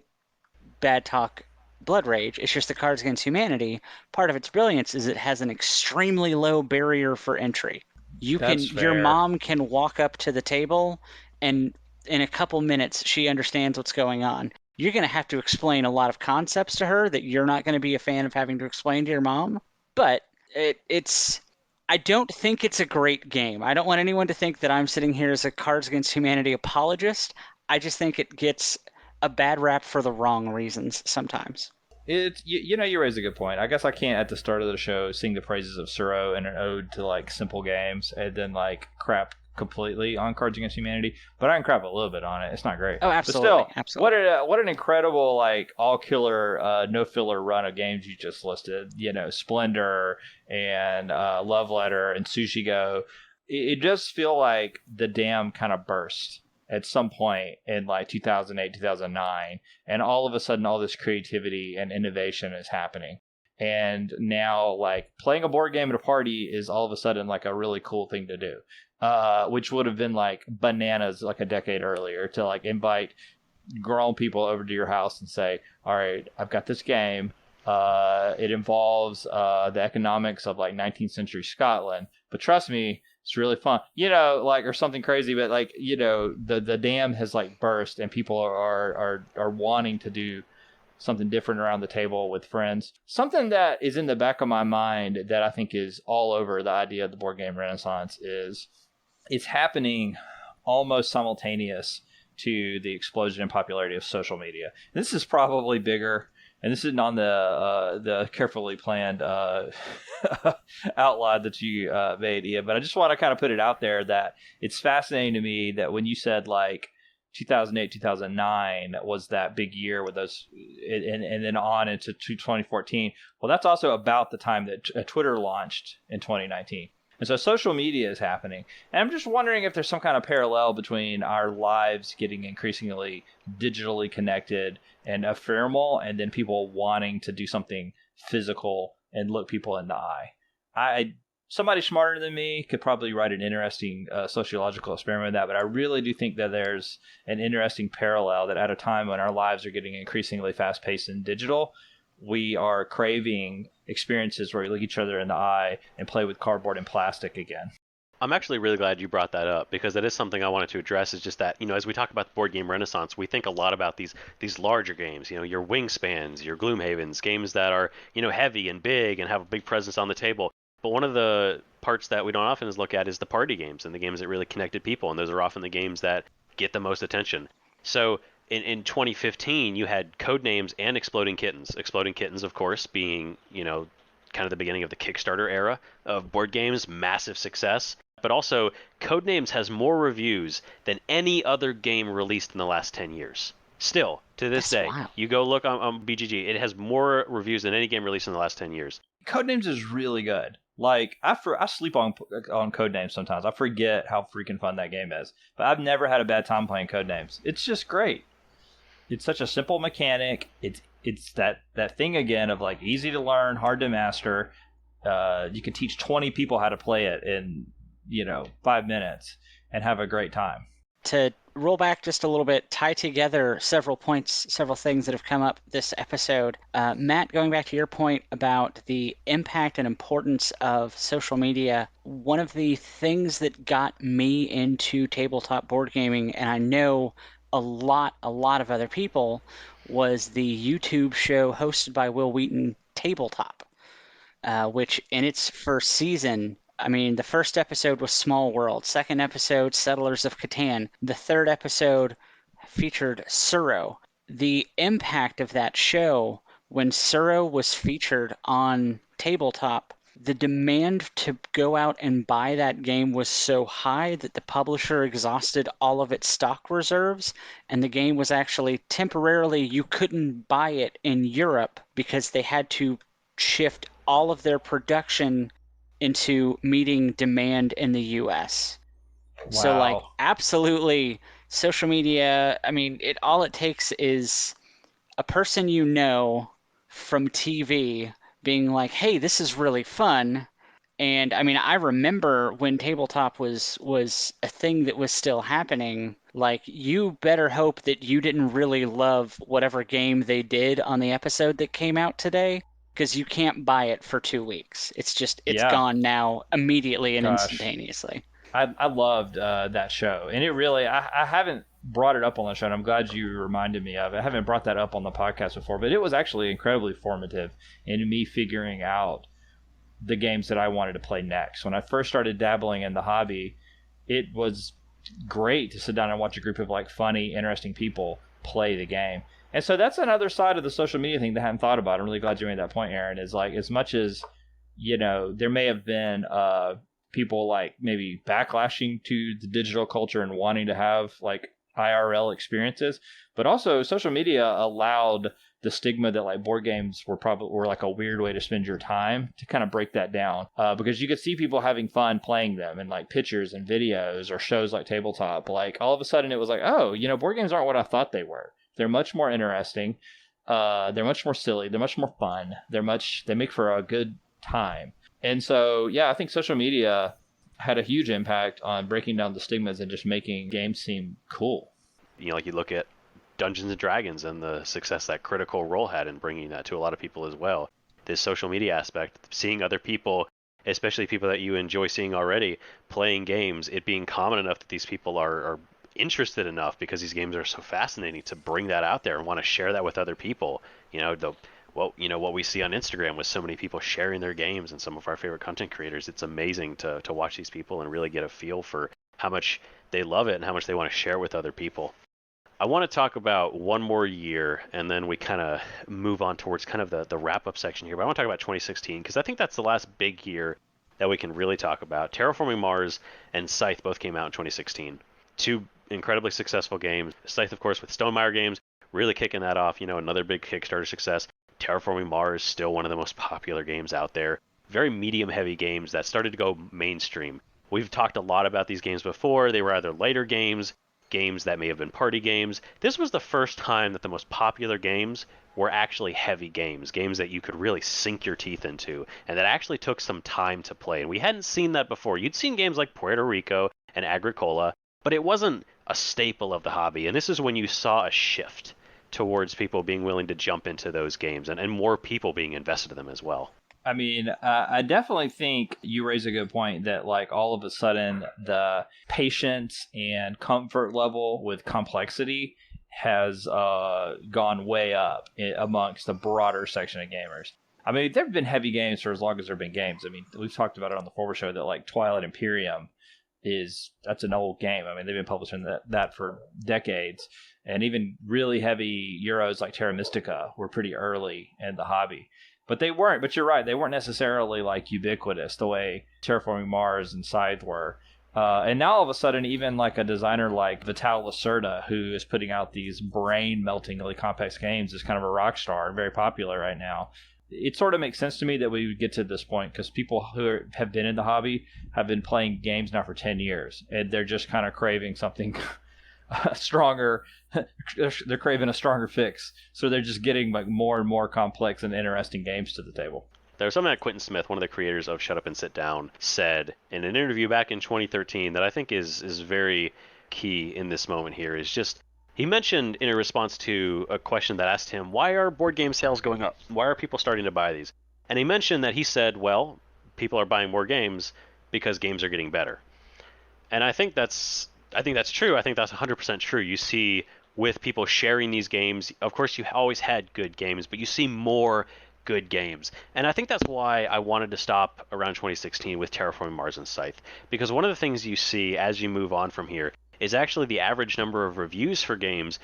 bad talk Blood Rage. It's just the Cards Against Humanity. Part of its brilliance is it has an extremely low barrier for entry. Your mom can walk up to the table and in a couple minutes she understands what's going on. You're going to have to explain a lot of concepts to her that you're not going to be a fan of having to explain to your mom. But I don't think it's a great game. I don't want anyone to think that I'm sitting here as a Cards Against Humanity apologist. I just think it gets a bad rap for the wrong reasons sometimes. It's you raise a good point. I guess I can't at the start of the show sing the praises of Tsuro and an ode to like simple games and then like crap completely on Cards Against Humanity, but I can crap a little bit on it. It's not great. Oh, absolutely. But still, absolutely. what an incredible like all killer no filler run of games you just listed. Splendor and Love Letter and Sushi Go. It just feel like the dam kind of burst at some point in like 2008, 2009. And all of a sudden, all this creativity and innovation is happening. And now like playing a board game at a party is all of a sudden like a really cool thing to do. Which would have been like bananas like a decade earlier to like invite grown people over to your house and say, all right, I've got this game. It involves the economics of like 19th century Scotland. But trust me, it's really fun, or something crazy. But like, the dam has like burst and people are wanting to do something different around the table with friends. Something that is in the back of my mind that I think is all over the idea of the board game renaissance is it's happening almost simultaneous to the explosion in popularity of social media. This is probably bigger. And this isn't on the carefully planned outline that you made, Ian. But I just want to kind of put it out there that it's fascinating to me that when you said like 2008, 2009 was that big year with those, and then on into 2014. Well, that's also about the time that Twitter launched in 2019. And so social media is happening. And I'm just wondering if there's some kind of parallel between our lives getting increasingly digitally connected and ephemeral, and then people wanting to do something physical and look people in the eye. Somebody smarter than me could probably write an interesting sociological experiment with that, but I really do think that there's an interesting parallel that at a time when our lives are getting increasingly fast-paced and digital, we are craving experiences where we look each other in the eye and play with cardboard and plastic again. I'm actually really glad you brought that up because that is something I wanted to address. Is just that as we talk about the board game renaissance, we think a lot about these larger games. Your Wingspans, your Gloomhavens, games that are heavy and big and have a big presence on the table. But one of the parts that we don't often look at is the party games and the games that really connected people, and those are often the games that get the most attention. So in 2015, you had Codenames and Exploding Kittens. Exploding Kittens, of course, being kind of the beginning of the Kickstarter era of board games, massive success. But also, Codenames has more reviews than any other game released in the last 10 years. Still, to this That's day, wild. you go look on BGG, it has more reviews than any game released in the last 10 years. Codenames is really good. Like I sleep on Codenames sometimes. I forget how freaking fun that game is. But I've never had a bad time playing Codenames. It's just great. It's such a simple mechanic. It's that thing again of like easy to learn, hard to master. You can teach 20 people how to play it in 5 minutes and have a great time. To roll back just a little bit, tie together several points, several things that have come up this episode. Matt, going back to your point about the impact and importance of social media, one of the things that got me into tabletop board gaming, and I know a lot of other people, was the YouTube show hosted by Will Wheaton, Tabletop, which in its first season, I mean, the first episode was Small World, second episode, Settlers of Catan, the third episode featured Tsuro. The impact of that show, when Tsuro was featured on Tabletop, the demand to go out and buy that game was so high that the publisher exhausted all of its stock reserves, and the game was actually temporarily, you couldn't buy it in Europe because they had to shift all of their production into meeting demand in the US. So like Wow. absolutely social media, I mean, all it takes is a person you know from TV being like, "Hey, this is really fun." And I mean, I remember when tabletop was a thing that was still happening. Like, you better hope that you didn't really love whatever game they did on the episode that came out today, because you can't buy it for 2 weeks. It's Yeah. gone now immediately and Gosh. instantaneously. I loved that show, and it really I haven't brought it up on the show, and I'm glad you reminded me of it. I haven't brought that up on the podcast before, but it was actually incredibly formative in me figuring out the games that I wanted to play next. When I first started dabbling in the hobby, it was great to sit down and watch a group of like funny, interesting people play the game. And so that's another side of the social media thing that I hadn't thought about. I'm really glad you made that point, Aaron. Is like, as much as there may have been people like maybe backlashing to the digital culture and wanting to have like IRL experiences, but also social media allowed the stigma that like board games were like a weird way to spend your time to kind of break that down, because you could see people having fun playing them in like pictures and videos or shows like Tabletop. Like all of a sudden it was like, oh, board games aren't what I thought they were. They're much more interesting. They're much more silly. They're much more fun. They make for a good time. And so, yeah, I think social media had a huge impact on breaking down the stigmas and just making games seem cool. Like you look at Dungeons and Dragons and the success that Critical Role had in bringing that to a lot of people as well. This social media aspect, seeing other people, especially people that you enjoy seeing already, playing games, it being common enough that these people are interested enough because these games are so fascinating to bring that out there and want to share that with other people. What we see on Instagram with so many people sharing their games and some of our favorite content creators, it's amazing to watch these people and really get a feel for how much they love it and how much they want to share with other people. I want to talk about one more year, and then we kind of move on towards kind of the wrap-up section here. But I want to talk about 2016, because I think that's the last big year that we can really talk about. Terraforming Mars and Scythe both came out in 2016. Two incredibly successful games. Scythe, of course, with Stonemaier Games, really kicking that off. Another big Kickstarter success. Terraforming Mars, still one of the most popular games out there. Very medium-heavy games that started to go mainstream. We've talked a lot about these games before. They were either lighter games that may have been party games. This was the first time that the most popular games were actually heavy games that you could really sink your teeth into, and that actually took some time to play. And we hadn't seen that before. You'd seen games like Puerto Rico and Agricola, but it wasn't a staple of the hobby. And this is when you saw a shift towards people being willing to jump into those games and more people being invested in them as well. I mean, I definitely think you raise a good point that like all of a sudden the patience and comfort level with complexity has gone way up amongst the broader section of gamers. I mean, there have been heavy games for as long as there have been games. I mean, we've talked about it on the Forward Show that like Twilight Imperium that's an old game. I mean, they've been publishing that for decades. And even really heavy Euros like Terra Mystica were pretty early in the hobby. But you're right, they weren't necessarily like ubiquitous the way Terraforming Mars and Scythe were. And now all of a sudden, even like a designer like Vital Lacerda, who is putting out these brain-meltingly complex games, is kind of a rock star and very popular right now. It sort of makes sense to me that we would get to this point because people who have been in the hobby have been playing games now for 10 years, and they're just kind of craving something stronger. They're craving a stronger fix, so they're just getting like more and more complex and interesting games to the table. There's something that Quentin Smith, one of the creators of Shut Up and Sit Down, said in an interview back in 2013 that I think is very key in this moment here. Is just he mentioned in a response to a question that asked him, why are board game sales going up? Why are people starting to buy these? And he mentioned that he said, well, people are buying more games because games are getting better. And I think that's true. I think that's 100% true. You see with people sharing these games, of course you always had good games, but you see more good games. And I think that's why I wanted to stop around 2016 with Terraforming Mars and Scythe, because one of the things you see as you move on from here is actually the average number of reviews for games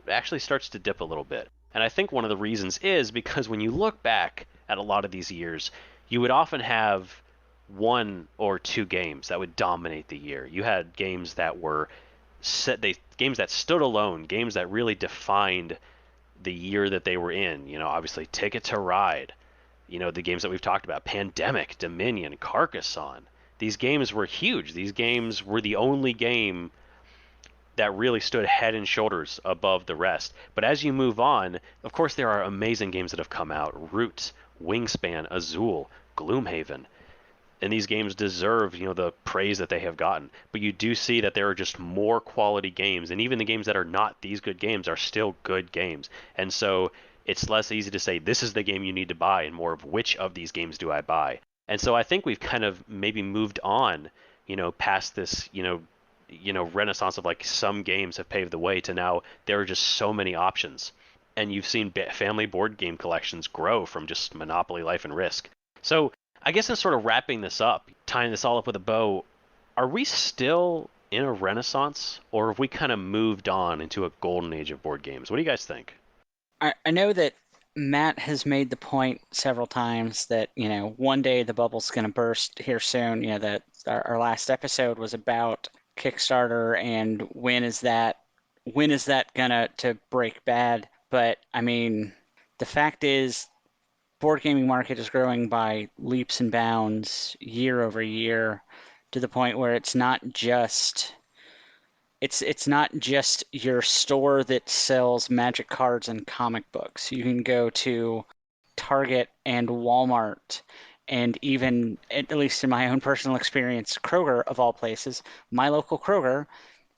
actually starts to dip a little bit. And I think one of the reasons is because when you look back at a lot of these years, you would often have one or two games that would dominate the year. You had games that were games that stood alone, games that really defined the year that they were in. You know, obviously Ticket to Ride, you know, the games that we've talked about, Pandemic, Dominion, Carcassonne. These games were huge. These games were the only game that really stood head and shoulders above the rest. But as you move on, of course, there are amazing games that have come out. Roots, Wingspan, Azul, Gloomhaven. And these games deserve, you know, the praise that they have gotten. But you do see that there are just more quality games, and even the games that are not these good games are still good games. And so it's less easy to say this is the game you need to buy, and more of which of these games do I buy. And so I think we've kind of maybe moved on, you know, past this, renaissance of like some games have paved the way to now there are just so many options. And you've seen family board game collections grow from just Monopoly, Life, and Risk. So I guess in sort of wrapping this up, tying this all up with a bow, are we still in a renaissance, or have we kind of moved on into a golden age of board games? What do you guys think? I know that Matt has made the point several times that, one day the bubble's going to burst here soon. That our last episode was about Kickstarter and when is that gonna to break bad? But I mean, the fact is board gaming market is growing by leaps and bounds year over year to the point where it's not just your store that sells magic cards and comic books. You can go to Target and Walmart and even, at least in my own personal experience, Kroger of all places. My local Kroger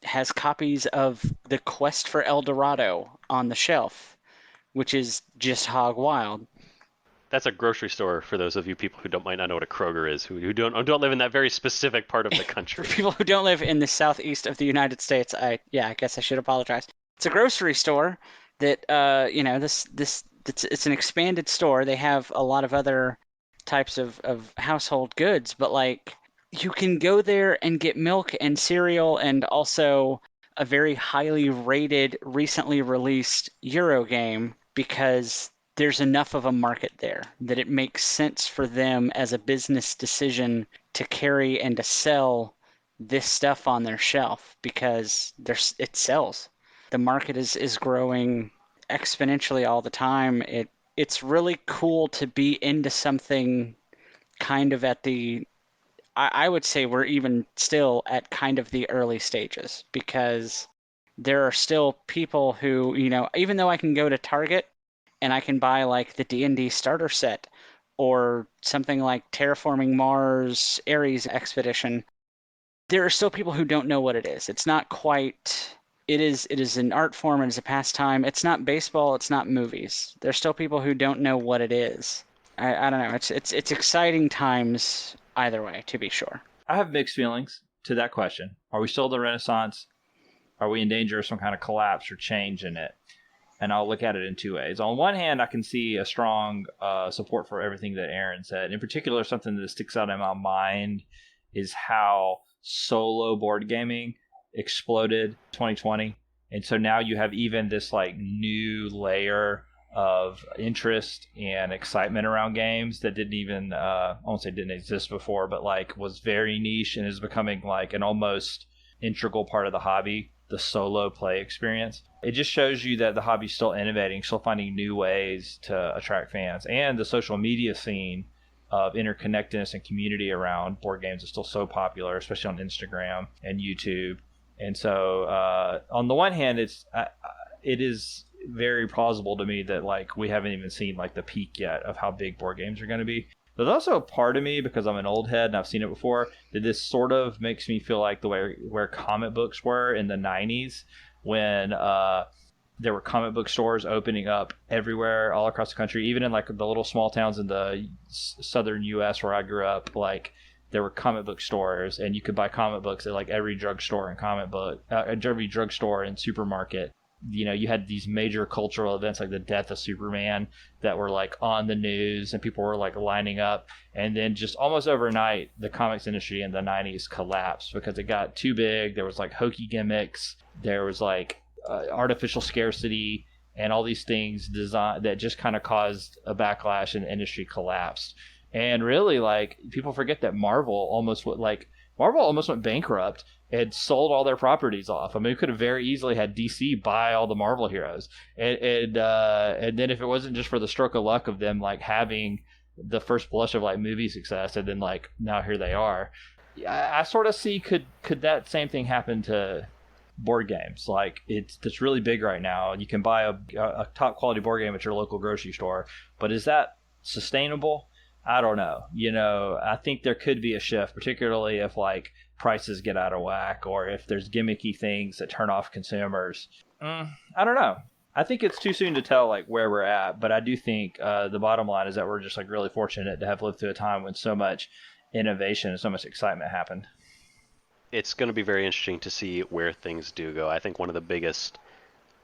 has copies of The Quest for El Dorado on the shelf, which is just hog wild. That's a grocery store for those of you people who might not know what a Kroger is, who don't live in that very specific part of the For country. people who don't live in the southeast of the United States, I guess I should apologize. It's a grocery store that it's an expanded store. They have a lot of other types of household goods, but like you can go there and get milk and cereal and also a very highly rated, recently released Euro game because there's enough of a market there that it makes sense for them as a business decision to carry and to sell this stuff on their shelf because it sells. The market is growing exponentially all the time. It's really cool to be into something kind of at the I would say we're even still at kind of the early stages because there are still people who, even though I can go to Target and I can buy like the D&D starter set or something like Terraforming Mars Ares Expedition, there are still people who don't know what it is. It's not quite it is an art form, it is a pastime. It's not baseball, it's not movies. There's still people who don't know what it is. I don't know. It's exciting times either way, to be sure. I have mixed feelings to that question. Are we still in the Renaissance? Are we in danger of some kind of collapse or change in it? And I'll look at it in two ways. On one hand, I can see a strong support for everything that Aaron said. In particular, something that sticks out in my mind is how solo board gaming exploded 2020. And so now you have even this like new layer of interest and excitement around games that didn't even I won't say didn't exist before, but like was very niche and is becoming like an almost integral part of the hobby, the solo play experience. It just shows you that the hobby's still innovating, still finding new ways to attract fans. And the social media scene of interconnectedness and community around board games is still so popular, especially on Instagram and YouTube. And so on the one hand, it is very plausible to me that like we haven't even seen like the peak yet of how big board games are going to be. There's also a part of me, because I'm an old head and I've seen it before, that this sort of makes me feel like the way where comic books were in the 90s when there were comic book stores opening up everywhere all across the country, even in like the little small towns in the southern US where I grew up. Like there were comic book stores and you could buy comic books at like every drugstore and every drugstore and supermarket. You know, you had these major cultural events like the death of Superman that were like on the news and people were like lining up. And then just almost overnight, the comics industry in the 90s collapsed because it got too big. There was like hokey gimmicks. There was like artificial scarcity and all these things that just kind of caused a backlash and the industry collapsed. And really, like, people forget that Marvel almost went bankrupt and sold all their properties off. I mean, we could have very easily had DC buy all the Marvel heroes, and then if it wasn't just for the stroke of luck of them like having the first blush of like movie success, and then like now here they are. I sort of see could that same thing happen to board games? Like it's really big right now. You can buy a top quality board game at your local grocery store, but is that sustainable? I don't know. You know, I think there could be a shift, particularly if like prices get out of whack or if there's gimmicky things that turn off consumers. I don't know. I think it's too soon to tell like where we're at, but I do think the bottom line is that we're just like really fortunate to have lived through a time when so much innovation and so much excitement happened. It's going to be very interesting to see where things do go. I think one of the biggest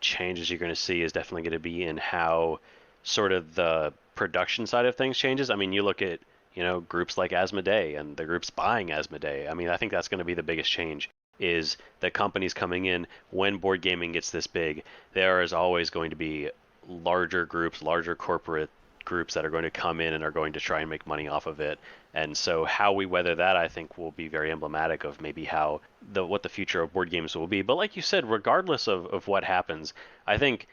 changes you're going to see is definitely going to be in how sort of the production side of things changes. I mean, you look at, you know, groups like Asmodee and the groups buying Asmodee. I mean, I think that's going to be the biggest change, is the companies coming in. When board gaming gets this big, there is always going to be larger groups, larger corporate groups that are going to come in and are going to try and make money off of it. And so how we weather that, I think, will be very emblematic of maybe how what the future of board games will be. But like you said, regardless of what happens, I think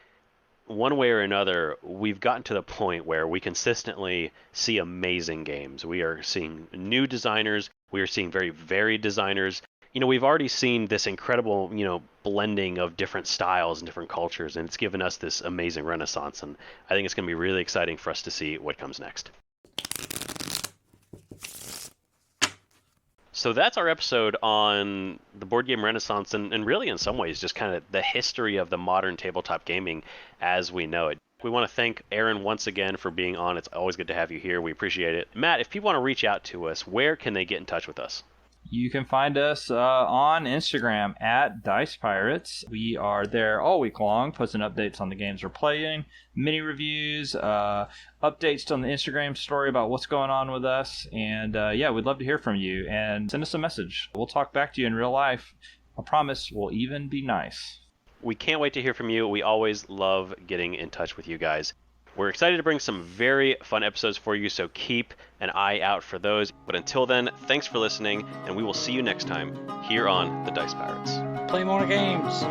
one way or another, we've gotten to the point where we consistently see amazing games. We are seeing new designers. We are seeing very varied designers. You know, we've already seen this incredible, you know, blending of different styles and different cultures, and it's given us this amazing renaissance. And I think it's going to be really exciting for us to see what comes next. So that's our episode on the board game renaissance and really in some ways just kind of the history of the modern tabletop gaming as we know it. We want to thank Aaron once again for being on. It's always good to have you here. We appreciate it. Matt, if people want to reach out to us, where can they get in touch with us? You can find us on Instagram at Dice Pirates. We are there all week long, posting updates on the games we're playing, mini reviews, updates on the Instagram story about what's going on with us. And yeah, we'd love to hear from you and send us a message. We'll talk back to you in real life. I promise we'll even be nice. We can't wait to hear from you. We always love getting in touch with you guys. We're excited to bring some very fun episodes for you, so keep an eye out for those. But until then, thanks for listening, and we will see you next time here on the Dice Pirates. Play more games.